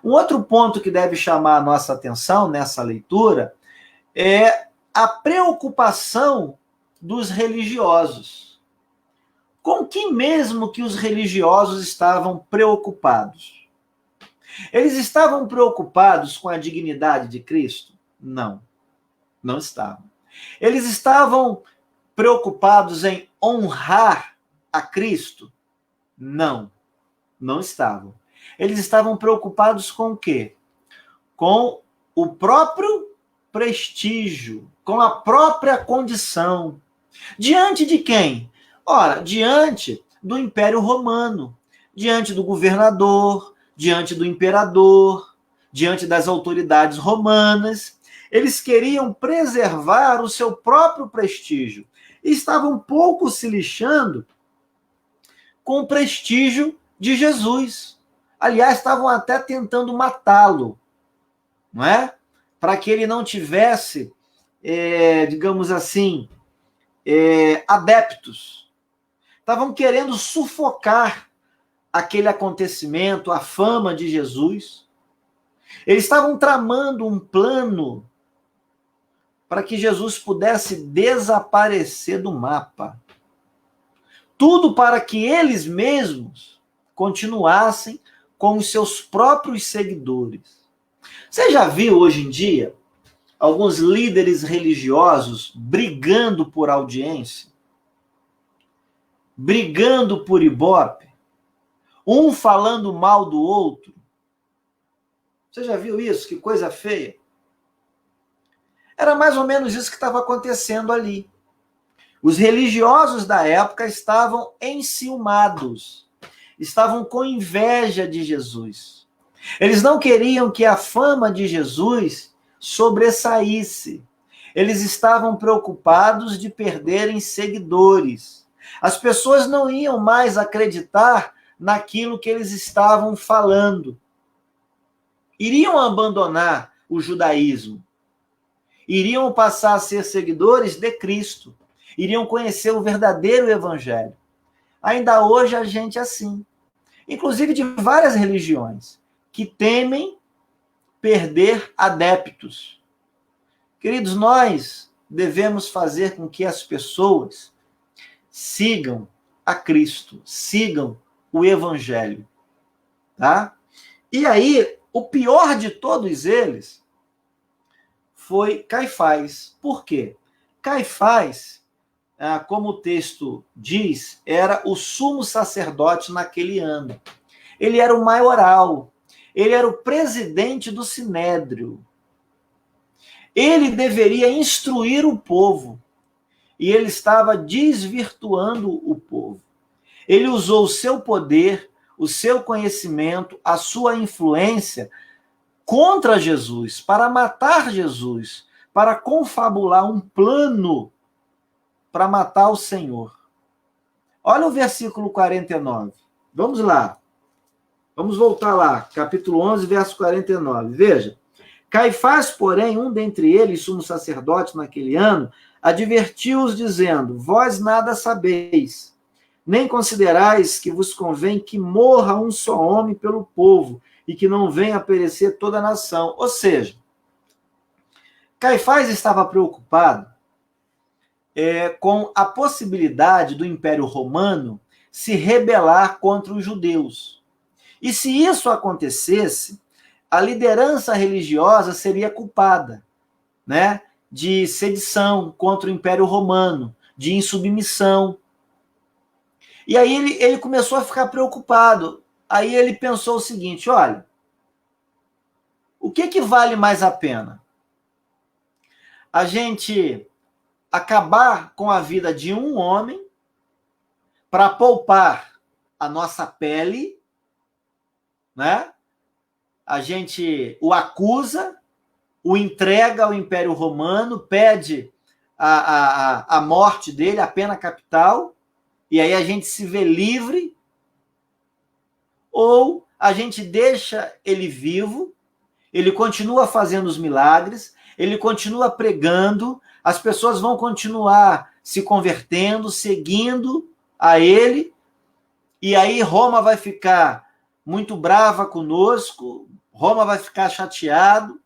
Um outro ponto que deve chamar a nossa atenção nessa leitura é a preocupação dos religiosos. Com que mesmo que os religiosos estavam preocupados? Eles estavam preocupados com a dignidade de Cristo? Não, não estavam. Eles estavam preocupados em honrar a Cristo? Não, não estavam. Eles estavam preocupados com o quê? Com o próprio prestígio, com a própria condição. Diante de quem? Ora, diante do Império Romano, diante do governador, diante do imperador, diante das autoridades romanas. Eles queriam preservar o seu próprio prestígio. e estavam pouco se lixando com o prestígio de Jesus. Aliás, estavam até tentando matá-lo, não é? Para que ele não tivesse, digamos assim, adeptos. Estavam querendo sufocar aquele acontecimento, a fama de Jesus. Eles estavam tramando um plano para que Jesus pudesse desaparecer do mapa. Tudo para que eles mesmos continuassem com os seus próprios seguidores. Você já viu hoje em dia alguns líderes religiosos brigando por audiência? Brigando por ibope? Um falando mal do outro? Você já viu isso? Que coisa feia. Era mais ou menos isso que estava acontecendo ali. Os religiosos da época estavam enciumados, estavam com inveja de Jesus. Eles não queriam que a fama de Jesus sobressaísse. Eles estavam preocupados de perderem seguidores. As pessoas não iam mais acreditar naquilo que eles estavam falando. Iriam abandonar o judaísmo. Iriam passar a ser seguidores de Cristo. Iriam conhecer o verdadeiro evangelho. Ainda hoje a gente é assim. Inclusive de várias religiões, que temem perder adeptos. Queridos, nós devemos fazer com que as pessoas sigam a Cristo, sigam o evangelho. Tá? E aí, o pior de todos eles foi Caifás. Por quê? Caifás, como o texto diz, era o sumo sacerdote naquele ano. Ele era o maioral, ele era o presidente do sinédrio. Ele deveria instruir o povo, e ele estava desvirtuando o povo. Ele usou o seu poder, o seu conhecimento, a sua influência contra Jesus, para matar Jesus, para confabular um plano para matar o Senhor. Olha o versículo 49. Vamos lá. Vamos voltar lá, capítulo 11, verso 49. Veja. Caifás, porém, um dentre eles, sumo sacerdote naquele ano, advertiu-os dizendo: vós nada sabeis, nem considerais que vos convém que morra um só homem pelo povo, e que não venha a perecer toda a nação. Ou seja, Caifás estava preocupado com a possibilidade do Império Romano se rebelar contra os judeus. E se isso acontecesse, a liderança religiosa seria culpada, né, de sedição contra o Império Romano, de insubmissão. E aí ele começou a ficar preocupado. Aí ele pensou o seguinte: olha, o que vale mais a pena? A gente acabar com a vida de um homem para poupar a nossa pele, né? A gente o acusa, o entrega ao Império Romano, pede a morte dele, a pena capital, e aí a gente se vê livre, ou a gente deixa ele vivo, ele continua fazendo os milagres, ele continua pregando, as pessoas vão continuar se convertendo, seguindo a ele, e aí Roma vai ficar muito brava conosco, Roma vai ficar chateado,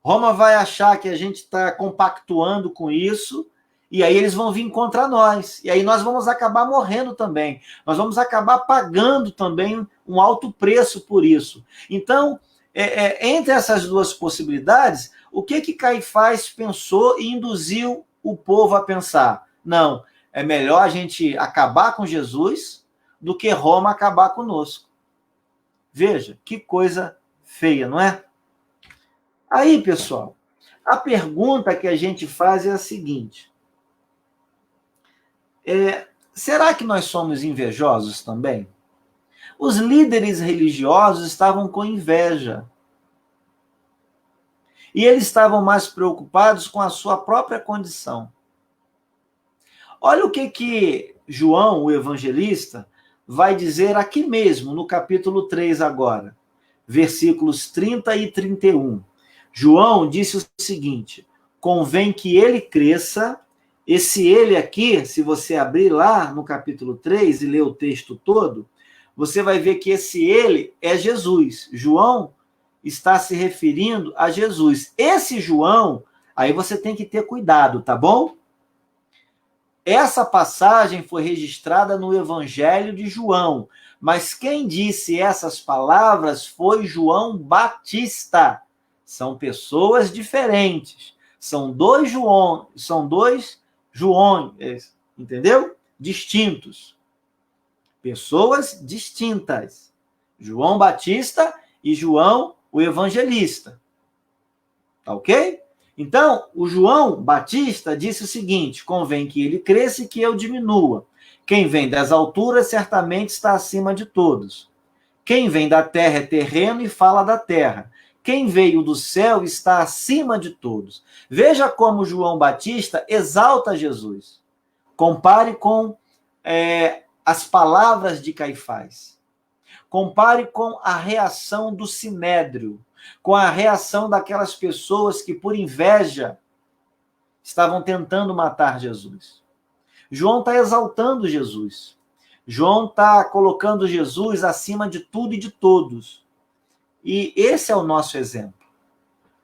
Roma vai achar que a gente está compactuando com isso, e aí eles vão vir contra nós. E aí nós vamos acabar morrendo também. Nós vamos acabar pagando também um alto preço por isso. Então, entre essas duas possibilidades, o que Caifás pensou e induziu o povo a pensar? Não, é melhor a gente acabar com Jesus do que Roma acabar conosco. Veja, que coisa feia, não é? Aí, pessoal, a pergunta que a gente faz é a seguinte: será que nós somos invejosos também? Os líderes religiosos estavam com inveja. E eles estavam mais preocupados com a sua própria condição. Olha o que João, o evangelista, vai dizer aqui mesmo, no capítulo 3 agora, versículos 30 e 31. João disse o seguinte: convém que ele cresça. Esse ele aqui, se você abrir lá no capítulo 3 e ler o texto todo, você vai ver que esse ele é Jesus. João está se referindo a Jesus. Esse João, aí você tem que ter cuidado, tá bom? Essa passagem foi registrada no Evangelho de João, mas quem disse essas palavras foi João Batista. São pessoas diferentes. São dois Joões, entendeu? Distintos. Pessoas distintas. João Batista e João o Evangelista. Tá ok? Então, o João Batista disse o seguinte: convém que ele cresça e que eu diminua. Quem vem das alturas certamente está acima de todos. Quem vem da terra é terreno e fala da terra. Quem veio do céu está acima de todos. Veja como João Batista exalta Jesus. Compare com as palavras de Caifás. Compare com a reação do Sinédrio, com a reação daquelas pessoas que, por inveja, estavam tentando matar Jesus. João está exaltando Jesus. João está colocando Jesus acima de tudo e de todos. E esse é o nosso exemplo.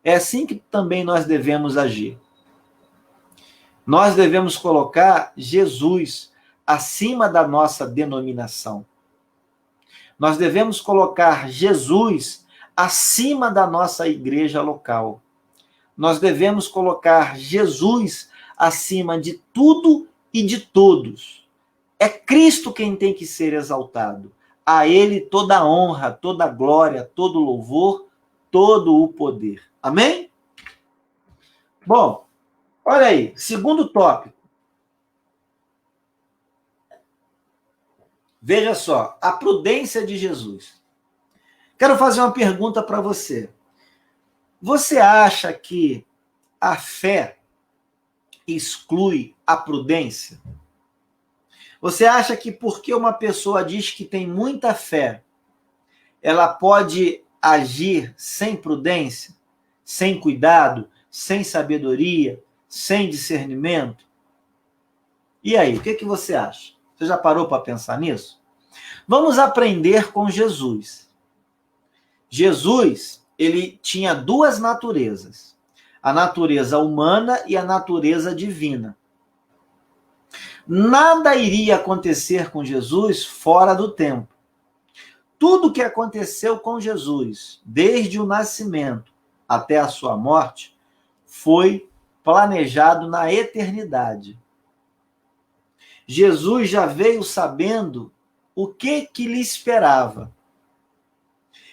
É assim que também nós devemos agir. Nós devemos colocar Jesus acima da nossa denominação. Nós devemos colocar Jesus acima da nossa igreja local. Nós devemos colocar Jesus acima de tudo e de todos. É Cristo quem tem que ser exaltado. A ele toda a honra, toda a glória, todo o louvor, todo o poder. Amém? Bom, olha aí, segundo tópico. Veja só, a prudência de Jesus. Quero fazer uma pergunta para você. Você acha que a fé exclui a prudência? Você acha que porque uma pessoa diz que tem muita fé, ela pode agir sem prudência, sem cuidado, sem sabedoria, sem discernimento? E aí, o que você acha? Você já parou para pensar nisso? Vamos aprender com Jesus. Jesus, ele tinha duas naturezas. A natureza humana e a natureza divina. Nada iria acontecer com Jesus fora do tempo. Tudo que aconteceu com Jesus, desde o nascimento até a sua morte, foi planejado na eternidade. Jesus já veio sabendo o que lhe esperava.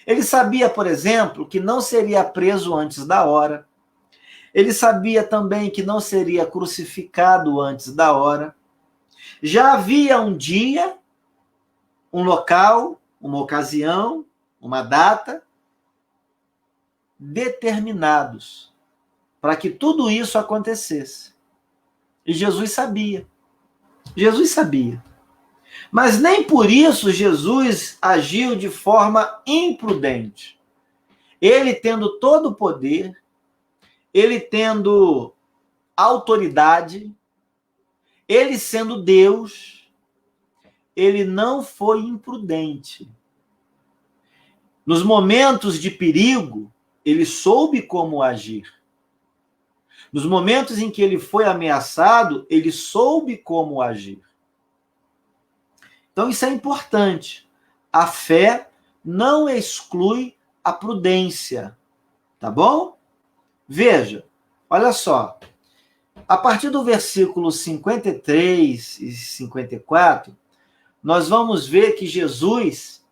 Ele sabia, por exemplo, que não seria preso antes da hora. Ele sabia também que não seria crucificado antes da hora. Já havia um dia, um local, uma ocasião, uma data determinados para que tudo isso acontecesse. E Jesus sabia. Jesus sabia. Mas nem por isso Jesus agiu de forma imprudente. Ele tendo todo o poder, ele tendo autoridade, ele sendo Deus, ele não foi imprudente. Nos momentos de perigo, ele soube como agir. Nos momentos em que ele foi ameaçado, ele soube como agir. Então, isso é importante. A fé não exclui a prudência. Tá bom? Veja, olha só. A partir do versículo 53 e 54, nós vamos ver que Jesus,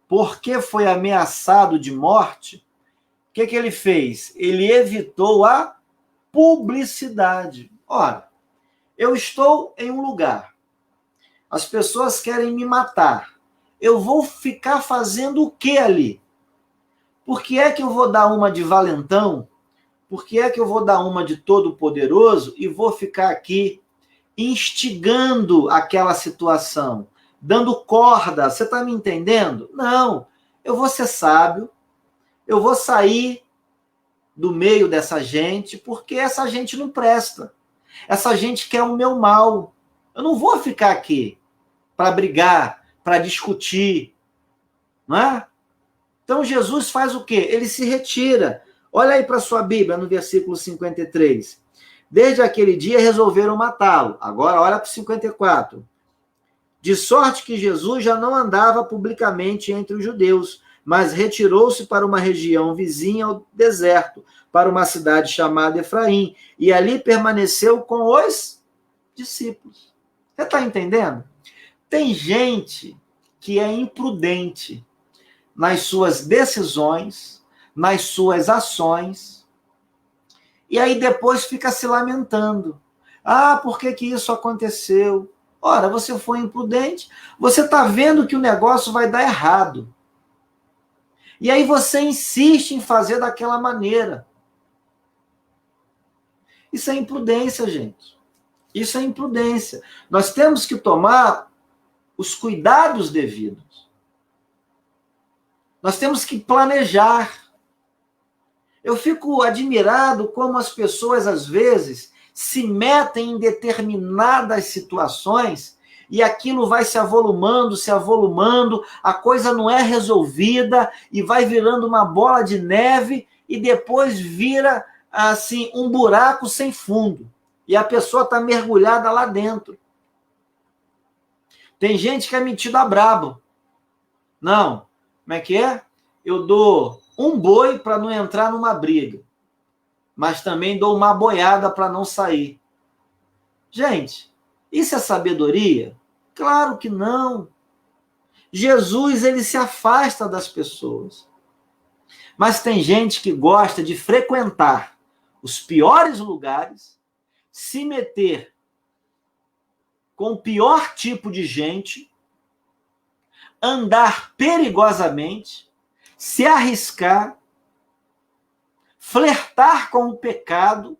porque foi ameaçado de morte, o que ele fez? Ele evitou a publicidade. Ora, eu estou em um lugar. As pessoas querem me matar. Eu vou ficar fazendo o que ali? Por que é que eu vou dar uma de valentão? Por que é que eu vou dar uma de todo-poderoso e vou ficar aqui instigando aquela situação, dando corda. Você está me entendendo? Não. Eu vou ser sábio, eu vou sair do meio dessa gente, porque essa gente não presta. Essa gente quer o meu mal. Eu não vou ficar aqui para brigar, para discutir, não é? Então Jesus faz o quê? Ele se retira. Olha aí para sua Bíblia, no versículo 53. Desde aquele dia resolveram matá-lo. Agora olha para o 54. De sorte que Jesus já não andava publicamente entre os judeus, mas retirou-se para uma região vizinha ao deserto, para uma cidade chamada Efraim, e ali permaneceu com os discípulos. Você está entendendo? Tem gente que é imprudente nas suas decisões, nas suas ações, e aí depois fica se lamentando. Ah, por que que isso aconteceu? Ora, você foi imprudente, você está vendo que o negócio vai dar errado. E aí você insiste em fazer daquela maneira. Isso é imprudência, gente. Isso é imprudência. Nós temos que tomar os cuidados devidos. Nós temos que planejar. Eu fico admirado como as pessoas, às vezes, se metem em determinadas situações e aquilo vai se avolumando, a coisa não é resolvida e vai virando uma bola de neve e depois vira, assim, um buraco sem fundo. E a pessoa está mergulhada lá dentro. Tem gente que é metido a brabo. Não, como é que é? Eu dou um boi para não entrar numa briga, mas também dou uma boiada para não sair. Gente, isso é sabedoria? Claro que não. Jesus, ele se afasta das pessoas. Mas tem gente que gosta de frequentar os piores lugares, se meter com o pior tipo de gente, andar perigosamente, se arriscar, flertar com o pecado,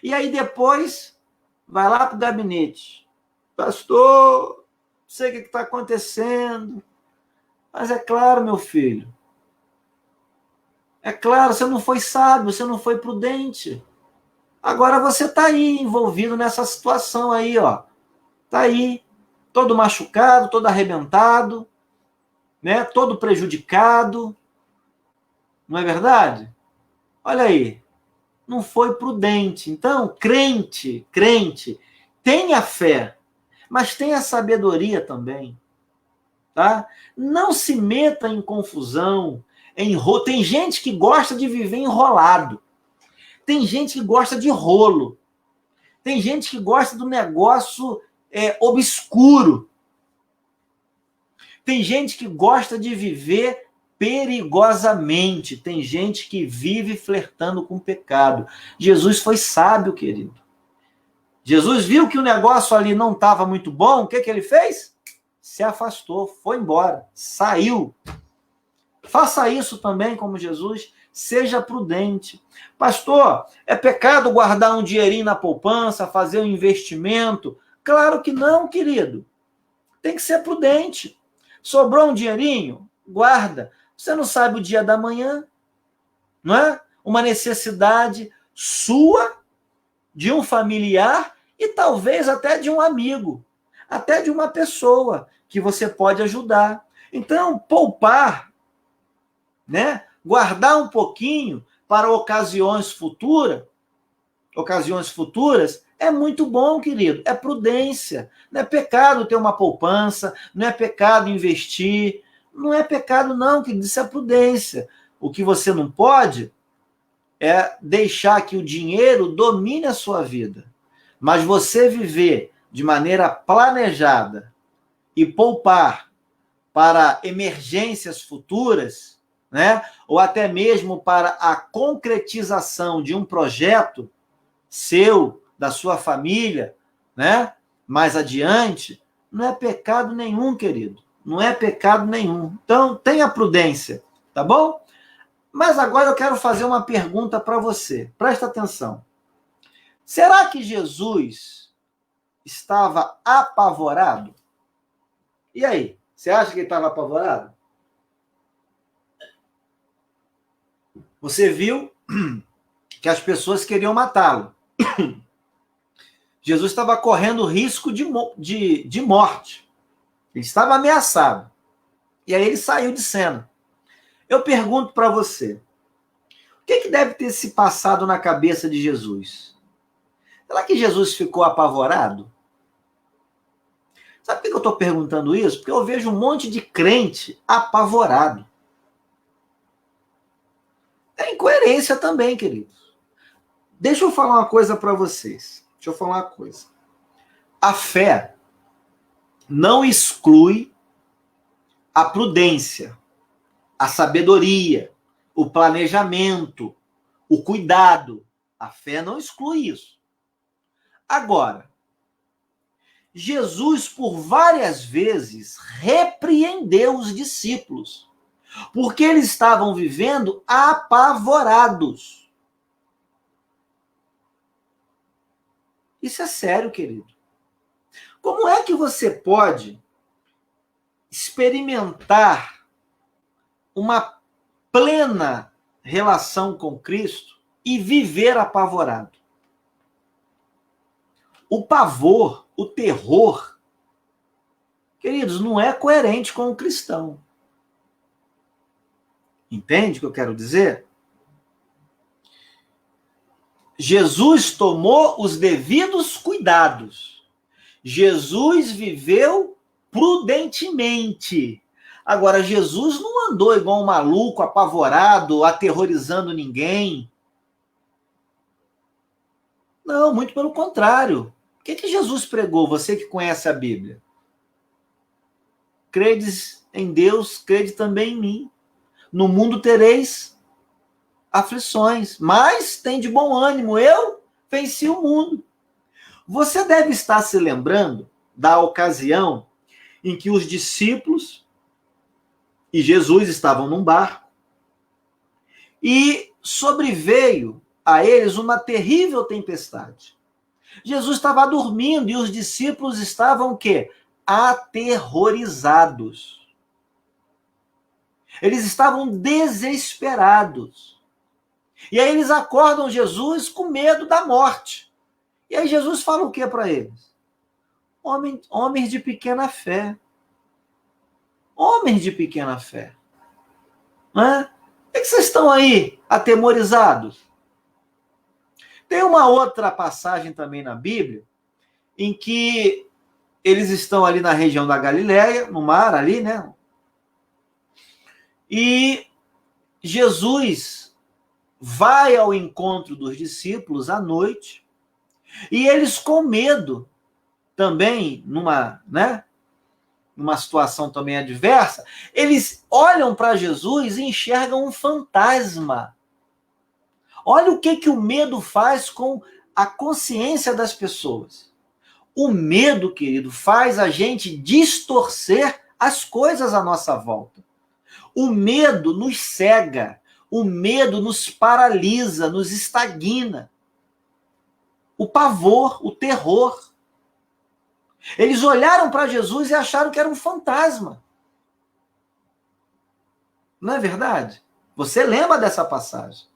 e aí depois vai lá para o gabinete. Pastor, não sei o que está acontecendo. Mas é claro, meu filho. É claro, você não foi sábio, você não foi prudente. Agora você está aí, envolvido nessa situação aí, ó. Está aí, todo machucado, todo arrebentado, né? Todo prejudicado. Não é verdade? Olha aí, não foi prudente. Então, crente, tenha fé, mas tenha sabedoria também, tá? Não se meta em confusão, tem gente que gosta de viver enrolado, tem gente que gosta de rolo, tem gente que gosta do negócio obscuro, tem gente que gosta de viver perigosamente, tem gente que vive flertando com o pecado. Jesus foi sábio, querido. Jesus viu que o negócio ali não estava muito bom, o que ele fez? Se afastou, foi embora, saiu. Faça isso também como Jesus, seja prudente. Pastor, é pecado guardar um dinheirinho na poupança, fazer um investimento? Claro que não, querido. Tem que ser prudente. Sobrou um dinheirinho? Guarda. Você não sabe o dia da manhã, não é? Uma necessidade sua, de um familiar e talvez até de um amigo, até de uma pessoa que você pode ajudar. Então, poupar, né? Guardar um pouquinho para ocasiões futuras é muito bom, querido. É prudência. Não é pecado ter uma poupança, não é pecado investir, não é pecado não, querido. Isso é prudência. O que você não pode é deixar que o dinheiro domine a sua vida. Mas você viver de maneira planejada e poupar para emergências futuras, né? Ou até mesmo para a concretização de um projeto seu, da sua família, né? Mais adiante, não é pecado nenhum, querido. Não é pecado nenhum. Então, tenha prudência, tá bom? Mas agora eu quero fazer uma pergunta para você. Presta atenção. Será que Jesus estava apavorado? E aí? Você acha que ele estava apavorado? Você viu que as pessoas queriam matá-lo. Jesus estava correndo risco de morte. Ele estava ameaçado. E aí ele saiu de cena. Eu pergunto para você, o que deve ter se passado na cabeça de Jesus? Será que Jesus ficou apavorado? Sabe por que eu estou perguntando isso? Porque eu vejo um monte de crente apavorado. É incoerência também, queridos. Deixa eu falar uma coisa para vocês. A fé não exclui a prudência, a sabedoria, o planejamento, o cuidado. A fé não exclui isso. Agora, Jesus, por várias vezes, repreendeu os discípulos, porque eles estavam vivendo apavorados. Isso é sério, querido. Como é que você pode experimentar uma plena relação com Cristo e viver apavorado? O pavor, o terror, queridos, não é coerente com o cristão. Entende o que eu quero dizer? Jesus tomou os devidos cuidados. Jesus viveu prudentemente. Agora, Jesus não andou igual um maluco, apavorado, aterrorizando ninguém. Não, muito pelo contrário. O que Jesus pregou? Você que conhece a Bíblia. Credes em Deus, crede também em mim. No mundo tereis aflições, mas tem de bom ânimo, eu venci o mundo. Você deve estar se lembrando da ocasião em que os discípulos e Jesus estavam num barco e sobreveio a eles uma terrível tempestade. Jesus estava dormindo e os discípulos estavam o quê? Aterrorizados. Eles estavam desesperados. E aí eles acordam Jesus com medo da morte. E aí Jesus fala o que para eles? Homens de pequena fé. Homens de pequena fé. Né? Por que vocês estão aí atemorizados? Tem uma outra passagem também na Bíblia em que eles estão ali na região da Galileia, no mar ali, né? E Jesus vai ao encontro dos discípulos à noite e eles com medo também, numa situação também adversa, eles olham para Jesus e enxergam um fantasma. Olha o que o medo faz com a consciência das pessoas. O medo, querido, faz a gente distorcer as coisas à nossa volta. O medo nos cega, o medo nos paralisa, nos estagna. O pavor, o terror. Eles olharam para Jesus e acharam que era um fantasma. Não é verdade? Você lembra dessa passagem?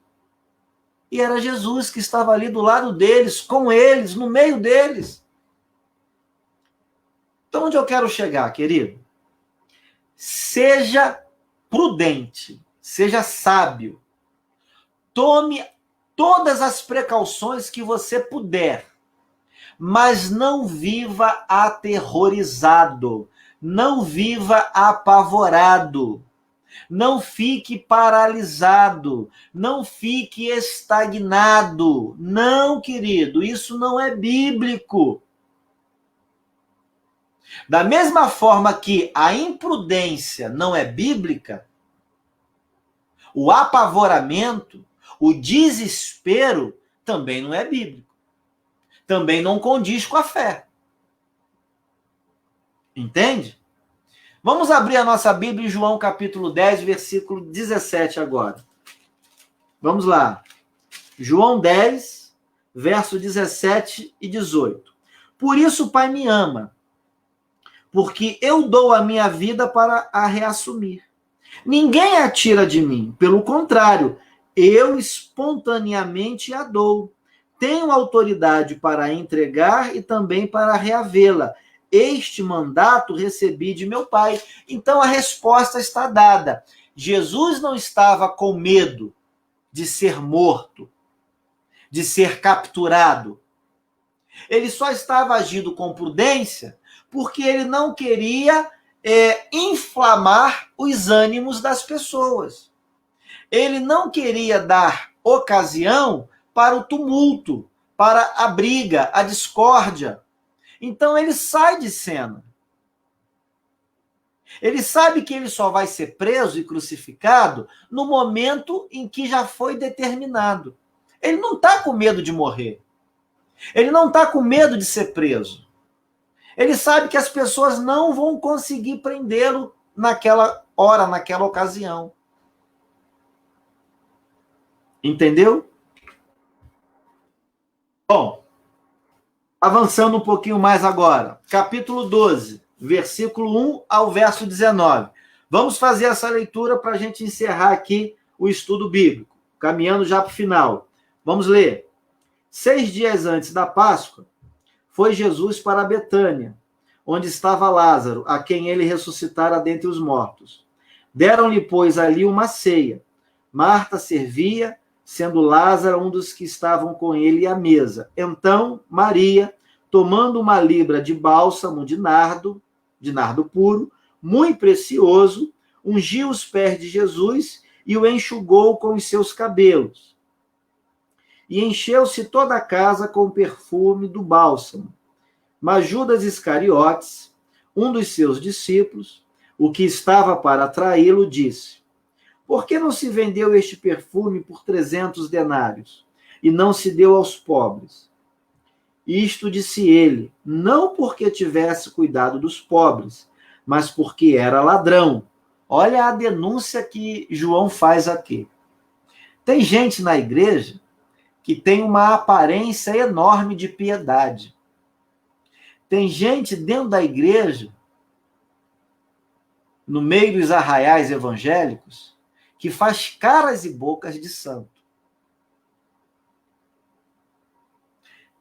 E era Jesus que estava ali do lado deles, com eles, no meio deles. Então, onde eu quero chegar, querido? Seja prudente, seja sábio. Tome todas as precauções que você puder, mas não viva aterrorizado, não viva apavorado. Não fique paralisado, não fique estagnado. Não, querido, isso não é bíblico. Da mesma forma que a imprudência não é bíblica, o apavoramento, o desespero também não é bíblico. Também não condiz com a fé. Entende? Vamos abrir a nossa Bíblia em João capítulo 10, versículo 17 agora. Vamos lá. João 10, verso 17 e 18. Por isso o Pai me ama, porque eu dou a minha vida para a reassumir. Ninguém a tira de mim, pelo contrário, eu espontaneamente a dou. Tenho autoridade para a entregar e também para reavê-la. Este mandato recebi de meu Pai. Então a resposta está dada. Jesus não estava com medo de ser morto, de ser capturado. Ele só estava agindo com prudência porque ele não queria inflamar os ânimos das pessoas. Ele não queria dar ocasião para o tumulto, para a briga, a discórdia. Então ele sai de cena. Ele sabe que ele só vai ser preso e crucificado no momento em que já foi determinado. Ele não está com medo de morrer. Ele não está com medo de ser preso. Ele sabe que as pessoas não vão conseguir prendê-lo naquela hora, naquela ocasião. Entendeu? Bom, avançando um pouquinho mais agora. Capítulo 12, versículo 1 ao verso 19. Vamos fazer essa leitura para a gente encerrar aqui o estudo bíblico, caminhando já para o final. Vamos ler. 6 dias antes da Páscoa, foi Jesus para Betânia, onde estava Lázaro, a quem ele ressuscitara dentre os mortos. Deram-lhe, pois, ali uma ceia. Marta servia, sendo Lázaro um dos que estavam com ele à mesa. Então, Maria, tomando uma libra de bálsamo de nardo puro, muito precioso, ungiu os pés de Jesus e o enxugou com os seus cabelos. E encheu-se toda a casa com o perfume do bálsamo. Mas Judas Iscariotes, um dos seus discípulos, o que estava para traí-lo, disse: por que não se vendeu este perfume por 300 denários e não se deu aos pobres? Isto disse ele, não porque tivesse cuidado dos pobres, mas porque era ladrão. Olha a denúncia que João faz aqui. Tem gente na igreja que tem uma aparência enorme de piedade. Tem gente dentro da igreja, no meio dos arraiais evangélicos, que faz caras e bocas de santo.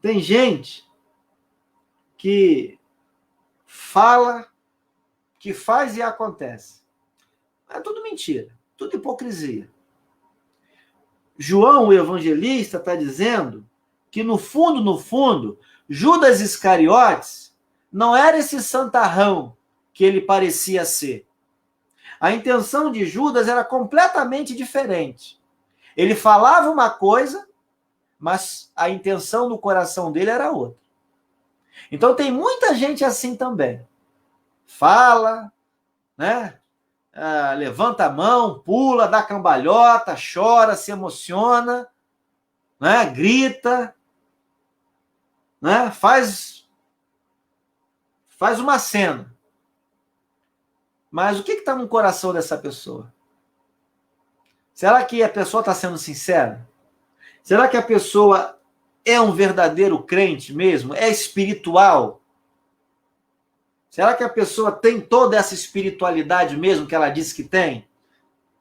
Tem gente que fala, que faz e acontece. É tudo mentira, tudo hipocrisia. João, o evangelista, está dizendo que, no fundo, Judas Iscariotes não era esse santarrão que ele parecia ser. A intenção de Judas era completamente diferente. Ele falava uma coisa, mas a intenção no coração dele era outra. Então tem muita gente assim também. Fala, né? Levanta a mão, pula, dá cambalhota, chora, se emociona, né? Grita, né? Faz uma cena. Mas o que está no coração dessa pessoa? Será que a pessoa está sendo sincera? Será que a pessoa é um verdadeiro crente mesmo? É espiritual? Será que a pessoa tem toda essa espiritualidade mesmo que ela diz que tem?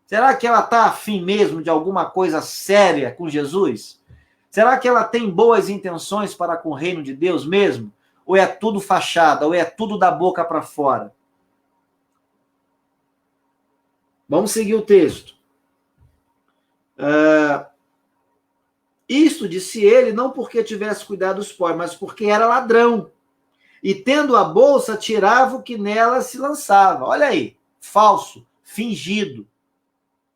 Será que ela está afim mesmo de alguma coisa séria com Jesus? Será que ela tem boas intenções para com o reino de Deus mesmo? Ou é tudo fachada? Ou é tudo da boca para fora? Vamos seguir o texto. Isto disse ele, não porque tivesse cuidado dos pobres, mas porque era ladrão. E tendo a bolsa, tirava o que nela se lançava. Olha aí, falso, fingido,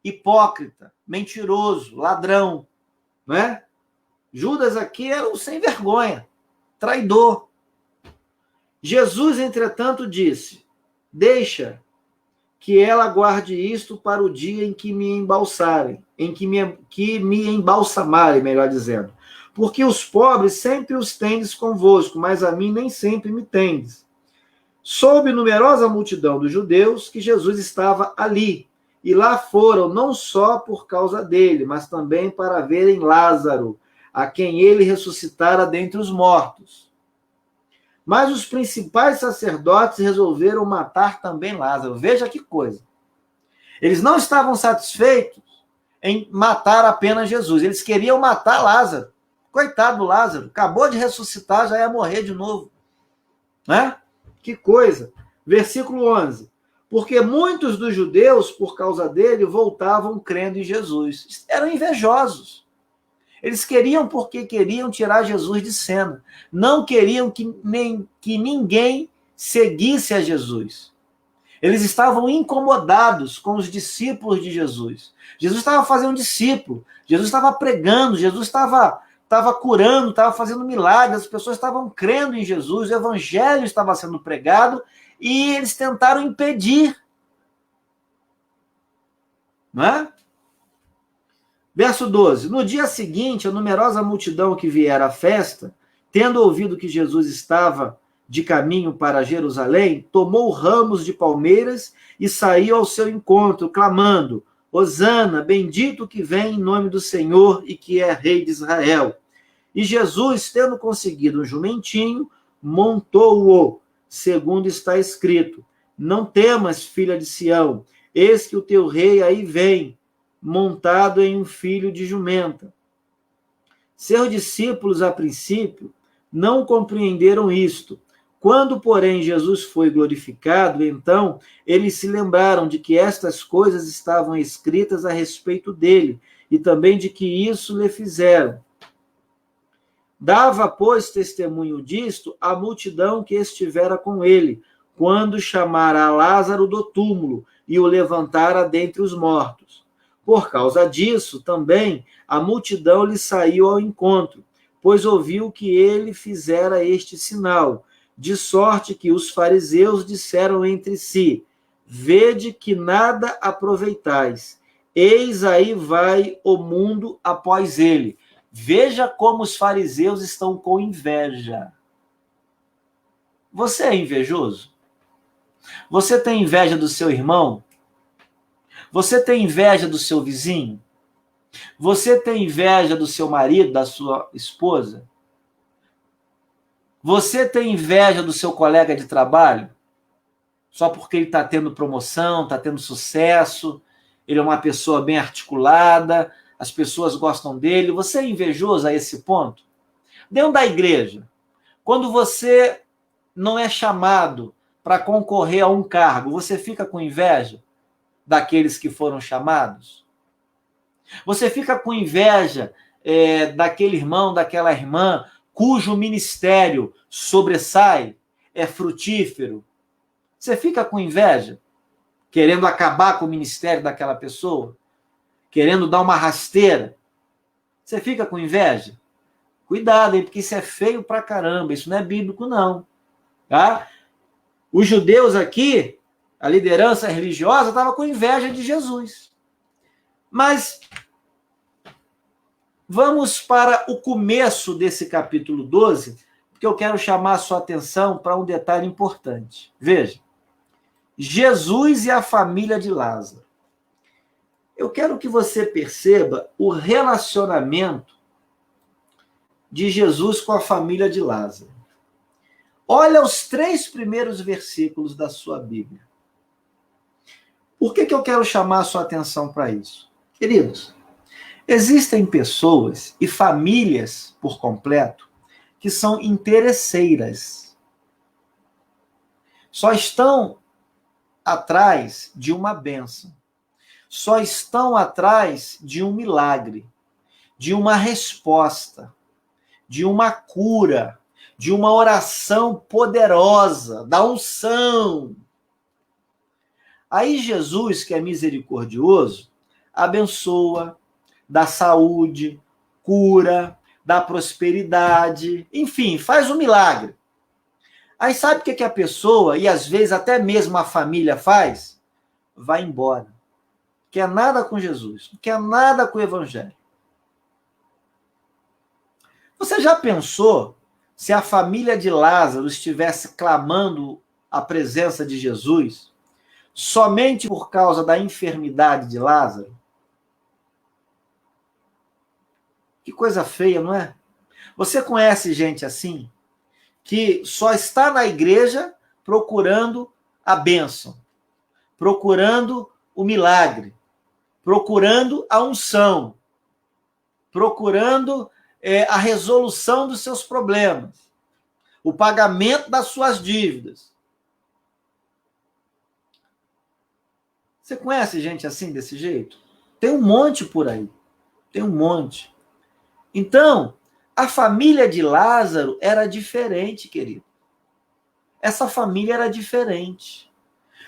hipócrita, mentiroso, ladrão. Não é? Judas aqui era um sem vergonha, traidor. Jesus, entretanto, disse: deixa que ela guarde isto para o dia em que me embalsarem, que me embalsamarem, melhor dizendo. Porque os pobres sempre os tendes convosco, mas a mim nem sempre me tendes. Soube numerosa multidão dos judeus que Jesus estava ali, e lá foram não só por causa dele, mas também para verem Lázaro, a quem ele ressuscitara dentre os mortos. Mas os principais sacerdotes resolveram matar também Lázaro. Veja que coisa. Eles não estavam satisfeitos em matar apenas Jesus. Eles queriam matar Lázaro. Coitado do Lázaro. Acabou de ressuscitar, já ia morrer de novo. Né? Que coisa. Versículo 11. Porque muitos dos judeus, por causa dele, voltavam crendo em Jesus. Eram invejosos. Eles queriam porque queriam tirar Jesus de cena. Não queriam que ninguém seguisse a Jesus. Eles estavam incomodados com os discípulos de Jesus. Jesus estava fazendo discípulo. Jesus estava pregando. Jesus estava curando, estava fazendo milagres. As pessoas estavam crendo em Jesus. O evangelho estava sendo pregado e eles tentaram impedir. Não é? Verso 12. No dia seguinte, a numerosa multidão que viera à festa, tendo ouvido que Jesus estava de caminho para Jerusalém, tomou ramos de palmeiras e saiu ao seu encontro, clamando: Hosana, bendito que vem em nome do Senhor e que é rei de Israel. E Jesus, tendo conseguido um jumentinho, montou-o, segundo está escrito: Não temas, filha de Sião, eis que o teu rei aí vem, montado em um filho de jumenta. Seus discípulos, a princípio, não compreenderam isto. Quando, porém, Jesus foi glorificado, então eles se lembraram de que estas coisas estavam escritas a respeito dele, e também de que isso lhe fizeram. Dava, pois, testemunho disto a multidão que estivera com ele, quando chamara a Lázaro do túmulo e o levantara dentre os mortos. Por causa disso, também, a multidão lhe saiu ao encontro, pois ouviu que ele fizera este sinal, de sorte que os fariseus disseram entre si: Vede que nada aproveitais, eis aí vai o mundo após ele. Veja como os fariseus estão com inveja. Você é invejoso? Você tem inveja do seu irmão? Você tem inveja do seu vizinho? Você tem inveja do seu marido, da sua esposa? Você tem inveja do seu colega de trabalho? Só porque ele está tendo promoção, está tendo sucesso, ele é uma pessoa bem articulada, as pessoas gostam dele. Você é invejoso a esse ponto? Dentro da igreja, quando você não é chamado para concorrer a um cargo, você fica com inveja daqueles que foram chamados? Você fica com inveja daquele irmão, daquela irmã, cujo ministério sobressai, é frutífero? Você fica com inveja, querendo acabar com o ministério daquela pessoa? Querendo dar uma rasteira? Você fica com inveja? Cuidado, hein, porque isso é feio pra caramba, isso não é bíblico, não. Tá? Os judeus aqui, a liderança religiosa, estava com inveja de Jesus. Mas vamos para o começo desse capítulo 12, porque eu quero chamar a sua atenção para um detalhe importante. Veja, Jesus e a família de Lázaro. Eu quero que você perceba o relacionamento de Jesus com a família de Lázaro. Olha os 3 primeiros versículos da sua Bíblia. Por que eu quero chamar a sua atenção para isso? Queridos, existem pessoas e famílias por completo que são interesseiras. Só estão atrás de uma bênção. Só estão atrás de um milagre, de uma resposta, de uma cura, de uma oração poderosa, da unção. Aí Jesus, que é misericordioso, abençoa, dá saúde, cura, dá prosperidade, enfim, faz um milagre. Aí sabe o que a pessoa, e às vezes até mesmo a família faz? Vai embora. Quer nada com Jesus, não quer nada com o evangelho. Você já pensou se a família de Lázaro estivesse clamando a presença de Jesus somente por causa da enfermidade de Lázaro? Que coisa feia, não é? Você conhece gente assim? que só está na igreja procurando a bênção, procurando o milagre, procurando a unção, procurando a resolução dos seus problemas, o pagamento das suas dívidas. Você conhece gente assim, desse jeito? Tem um monte por aí. Tem um monte. Então, a família de Lázaro era diferente, querido. Essa família era diferente.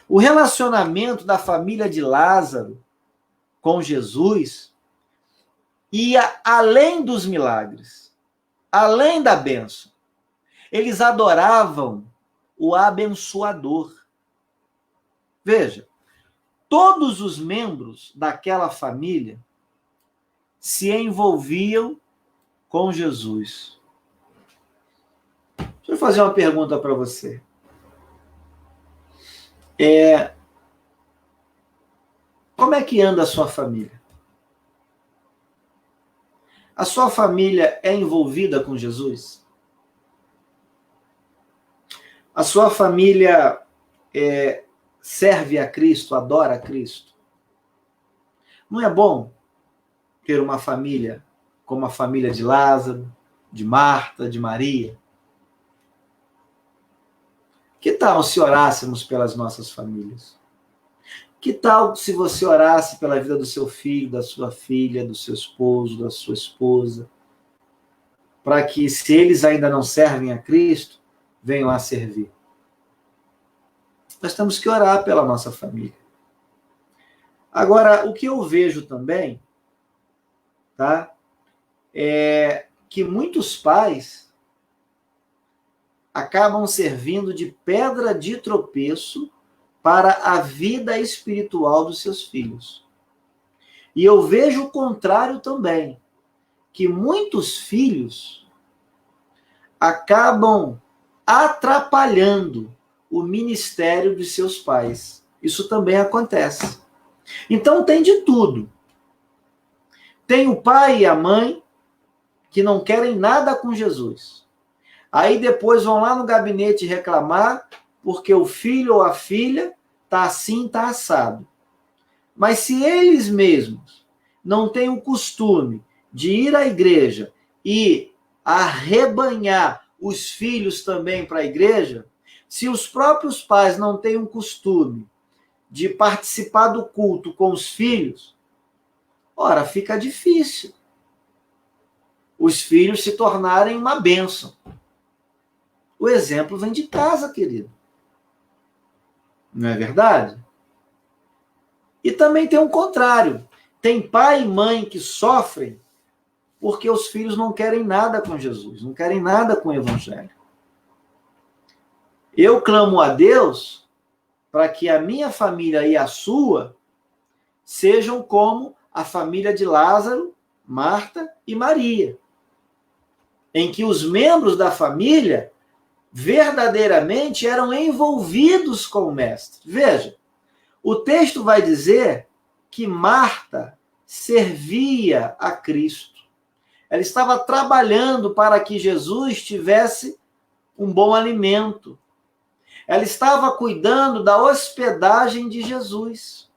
O relacionamento da família de Lázaro com Jesus ia além dos milagres, além da bênção. Eles adoravam o abençoador. Veja, todos os membros daquela família se envolviam com Jesus. Deixa eu fazer uma pergunta para você. Como é que anda a sua família? A sua família é envolvida com Jesus? A sua família serve a Cristo, adora a Cristo? Não é bom ter uma família como a família de Lázaro, de Marta, de Maria? Que tal se orássemos pelas nossas famílias? Que tal se você orasse pela vida do seu filho, da sua filha, do seu esposo, da sua esposa, para que, se eles ainda não servem a Cristo, venham a servir? Nós temos que orar pela nossa família. Agora, o que eu vejo também, tá, é que muitos pais acabam servindo de pedra de tropeço para a vida espiritual dos seus filhos. E eu vejo o contrário também, que muitos filhos acabam atrapalhando o ministério dos seus pais. Isso também acontece. Então tem de tudo. Tem o pai e a mãe que não querem nada com Jesus. Aí depois vão lá no gabinete reclamar porque o filho ou a filha está assim, está assado. Mas se eles mesmos não têm o costume de ir à igreja e arrebanhar os filhos também para a igreja, se os próprios pais não têm o costume de participar do culto com os filhos, ora, fica difícil os filhos se tornarem uma bênção. O exemplo vem de casa, querido. Não é verdade? E também tem um contrário. Tem pai e mãe que sofrem porque os filhos não querem nada com Jesus, não querem nada com o Evangelho. Eu clamo a Deus para que a minha família e a sua sejam como a família de Lázaro, Marta e Maria, em que os membros da família verdadeiramente eram envolvidos com o Mestre. Veja, o texto vai dizer que Marta servia a Cristo. Ela estava trabalhando para que Jesus tivesse um bom alimento. Ela estava cuidando da hospedagem de Jesus.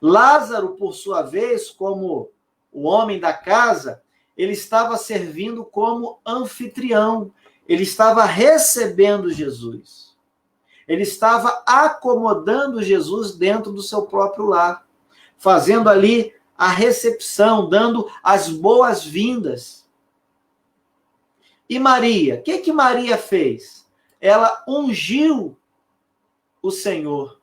Lázaro, por sua vez, como o homem da casa, ele estava servindo como anfitrião. Ele estava recebendo Jesus. Ele estava acomodando Jesus dentro do seu próprio lar, fazendo ali a recepção, dando as boas-vindas. E Maria? O que Maria fez? Ela ungiu o Senhor,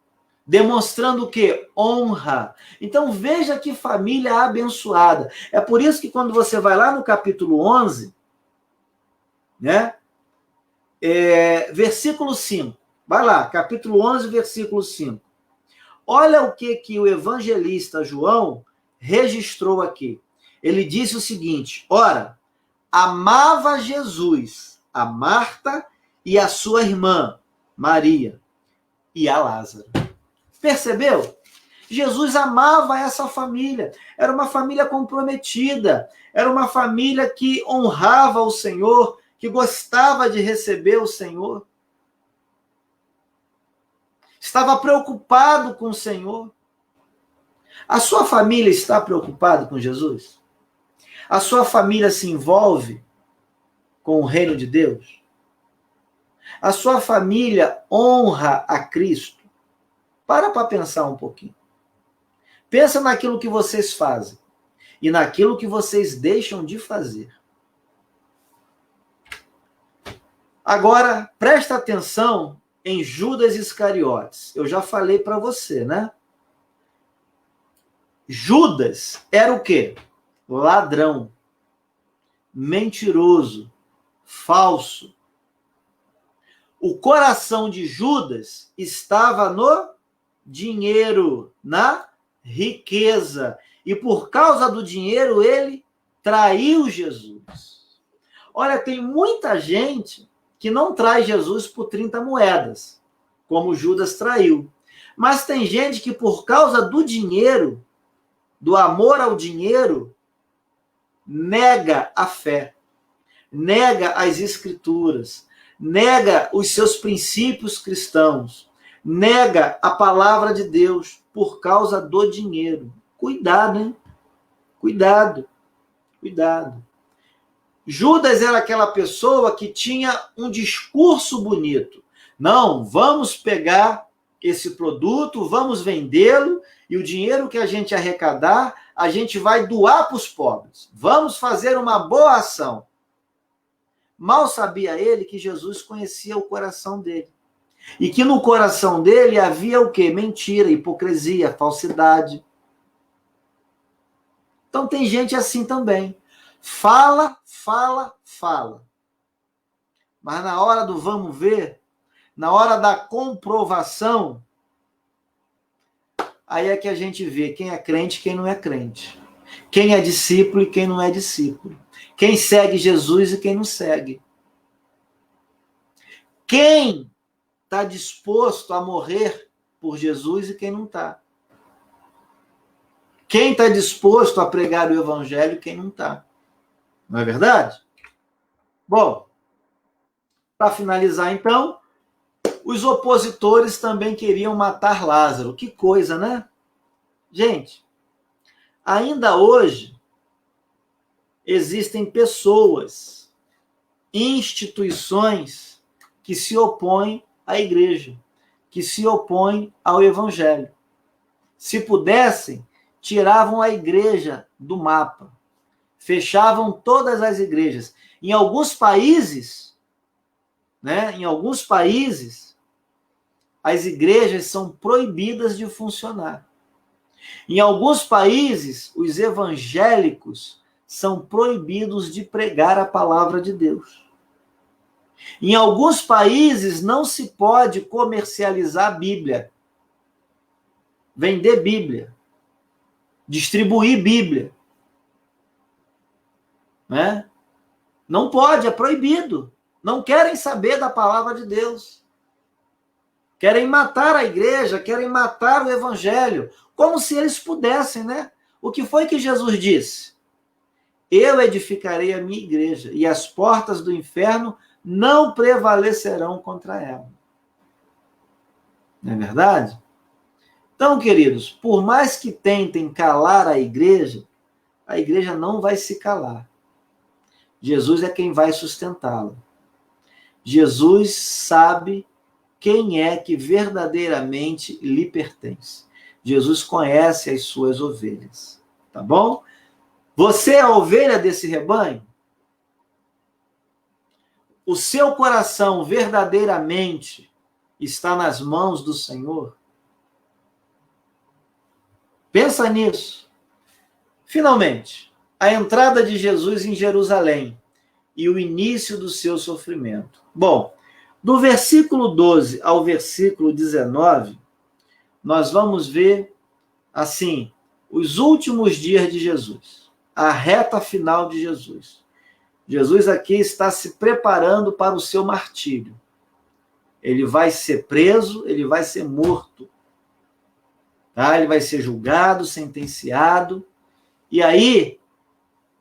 demonstrando o quê? Honra. Então veja que família abençoada. É por isso que quando você vai lá no capítulo 11, né? Versículo 5. Vai lá, capítulo 11, versículo 5. Olha o que o evangelista João registrou aqui. Ele disse o seguinte: ora, amava Jesus a Marta e a sua irmã, Maria, e a Lázaro. Percebeu? Jesus amava essa família. Era uma família comprometida. Era uma família que honrava o Senhor, que gostava de receber o Senhor, estava preocupado com o Senhor. A sua família está preocupada com Jesus? A sua família se envolve com o reino de Deus? A sua família honra a Cristo? Para pensar um pouquinho. Pensa naquilo que vocês fazem e naquilo que vocês deixam de fazer. Agora, presta atenção em Judas Iscariotes. Eu já falei para você, né? Judas era o quê? Ladrão, mentiroso, falso. O coração de Judas estava no dinheiro, na riqueza. E por causa do dinheiro, ele traiu Jesus. Olha, tem muita gente que não traz Jesus por 30 moedas, como Judas traiu. Mas tem gente que por causa do dinheiro, do amor ao dinheiro, nega a fé, nega as escrituras, nega os seus princípios cristãos, nega a palavra de Deus por causa do dinheiro. Cuidado, hein? Cuidado, cuidado. Judas era aquela pessoa que tinha um discurso bonito. Não, vamos pegar esse produto, vamos vendê-lo, e o dinheiro que a gente arrecadar, a gente vai doar para os pobres. Vamos fazer uma boa ação. Mal sabia ele que Jesus conhecia o coração dele. E que no coração dele havia o quê? Mentira, hipocrisia, falsidade. Então tem gente assim também. Fala, fala, fala. Mas na hora do vamos ver, na hora da comprovação, aí é que a gente vê quem é crente e quem não é crente. Quem é discípulo e quem não é discípulo. Quem segue Jesus e quem não segue. Quem está disposto a morrer por Jesus e quem não está. Quem está disposto a pregar o evangelho e quem não está. Não é verdade? Bom, para finalizar então, os opositores também queriam matar Lázaro. Que coisa, né? Gente, ainda hoje existem pessoas, instituições que se opõem à igreja, que se opõem ao evangelho. Se pudessem, tiravam a igreja do mapa, fechavam todas as igrejas. Em alguns países, as igrejas são proibidas de funcionar. Em alguns países, os evangélicos são proibidos de pregar a palavra de Deus. Em alguns países, não se pode comercializar Bíblia, vender Bíblia, distribuir Bíblia. Né? Não pode, é proibido. Não querem saber da palavra de Deus. Querem matar a igreja, querem matar o evangelho, como se eles pudessem, né? O que foi que Jesus disse? Eu edificarei a minha igreja, e as portas do inferno não prevalecerão contra ela. Não é verdade? Então, queridos, por mais que tentem calar a igreja não vai se calar. Jesus é quem vai sustentá-la. Jesus sabe quem é que verdadeiramente lhe pertence. Jesus conhece as suas ovelhas. Tá bom? Você é a ovelha desse rebanho? O seu coração verdadeiramente está nas mãos do Senhor? Pensa nisso. Finalmente, a entrada de Jesus em Jerusalém e o início do seu sofrimento. Bom, do versículo 12 ao versículo 19, nós vamos ver, assim, os últimos dias de Jesus, a reta final de Jesus. Jesus aqui está se preparando para o seu martírio. Ele vai ser preso, ele vai ser morto. Tá? Ele vai ser julgado, sentenciado. E aí,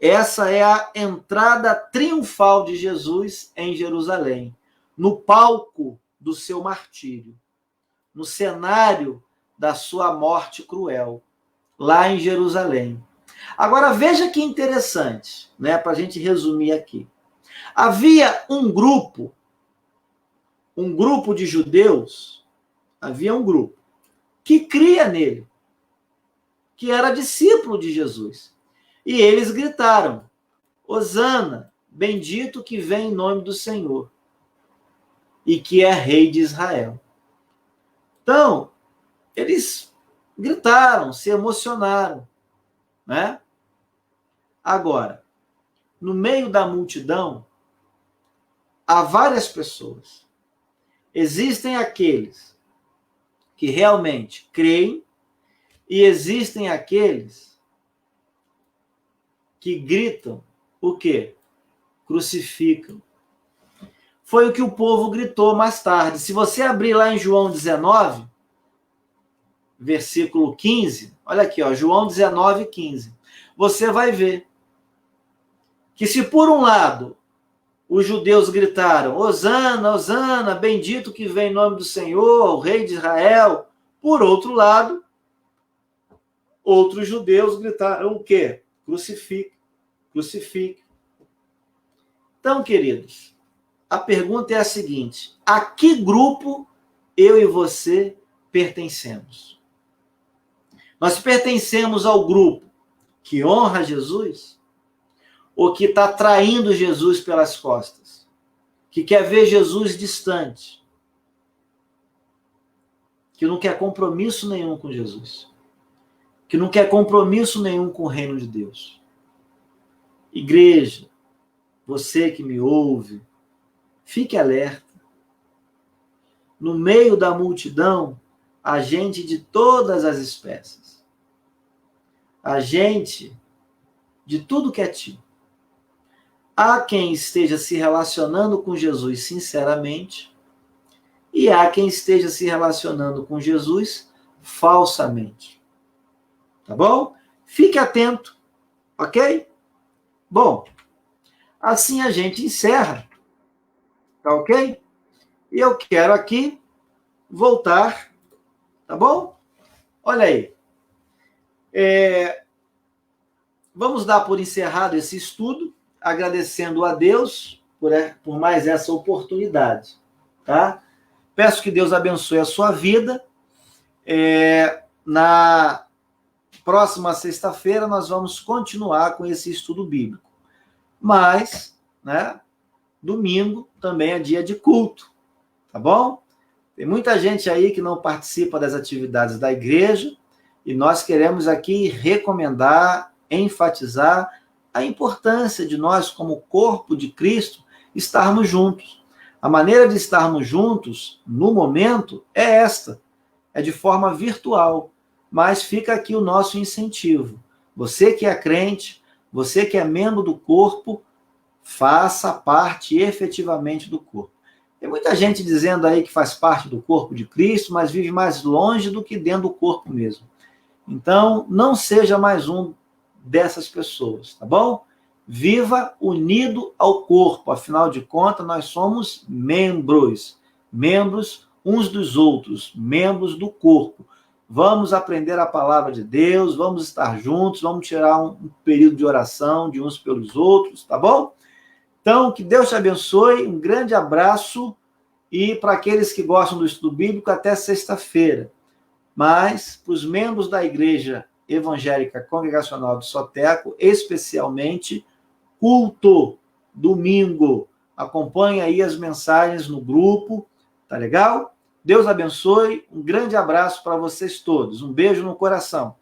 Essa é a entrada triunfal de Jesus em Jerusalém, no palco do seu martírio, no cenário da sua morte cruel, lá em Jerusalém. Agora veja que interessante, né, para a gente resumir aqui. Havia um grupo de judeus, havia um grupo que cria nele, que era discípulo de Jesus. E eles gritaram: Hosana, bendito que vem em nome do Senhor e que é rei de Israel. Então, eles gritaram, se emocionaram, né? Agora, no meio da multidão, há várias pessoas. Existem aqueles que realmente creem e existem aqueles que gritam o quê? Crucificam. Foi o que o povo gritou mais tarde. Se você abrir lá em João 19, versículo 15, olha aqui, ó, João 19, 15, você vai ver que se por um lado os judeus gritaram: Hosana, Hosana, bendito que vem em nome do Senhor, o rei de Israel. Por outro lado, outros judeus gritaram o quê? Crucifique, crucifique. Então, queridos, a pergunta é a seguinte: a que grupo eu e você pertencemos? Nós pertencemos ao grupo que honra Jesus ou que está traindo Jesus pelas costas, que quer ver Jesus distante, que não quer compromisso nenhum com Jesus, que não quer compromisso nenhum com o reino de Deus? Igreja, você que me ouve, fique alerta. No meio da multidão, há gente de todas as espécies. Há gente de tudo que é tipo. Há quem esteja se relacionando com Jesus sinceramente e há quem esteja se relacionando com Jesus falsamente. Tá bom? Fique atento, ok? Bom, assim a gente encerra, tá ok? E eu quero aqui voltar, tá bom? Olha aí. Vamos dar por encerrado esse estudo, agradecendo a Deus por mais essa oportunidade, tá? Peço que Deus abençoe a sua vida. Na próxima sexta-feira nós vamos continuar com esse estudo bíblico. Mas, né, domingo também é dia de culto, tá bom? Tem muita gente aí que não participa das atividades da igreja e nós queremos aqui recomendar, enfatizar a importância de nós, como corpo de Cristo, estarmos juntos. A maneira de estarmos juntos, no momento, é esta. É de forma virtual. Mas fica aqui o nosso incentivo. Você que é crente, você que é membro do corpo, faça parte efetivamente do corpo. Tem muita gente dizendo aí que faz parte do corpo de Cristo, mas vive mais longe do que dentro do corpo mesmo. Então, não seja mais um dessas pessoas, tá bom? Viva unido ao corpo, afinal de contas, nós somos membros uns dos outros, membros do corpo. Vamos aprender a palavra de Deus, vamos estar juntos, vamos tirar um período de oração de uns pelos outros, tá bom? Então, que Deus te abençoe, um grande abraço e para aqueles que gostam do estudo bíblico, até sexta-feira. Mas, para os membros da Igreja Evangélica Congregacional do Soteco, especialmente, culto, domingo. Acompanhe aí as mensagens no grupo, tá legal? Deus abençoe, um grande abraço para vocês todos, um beijo no coração.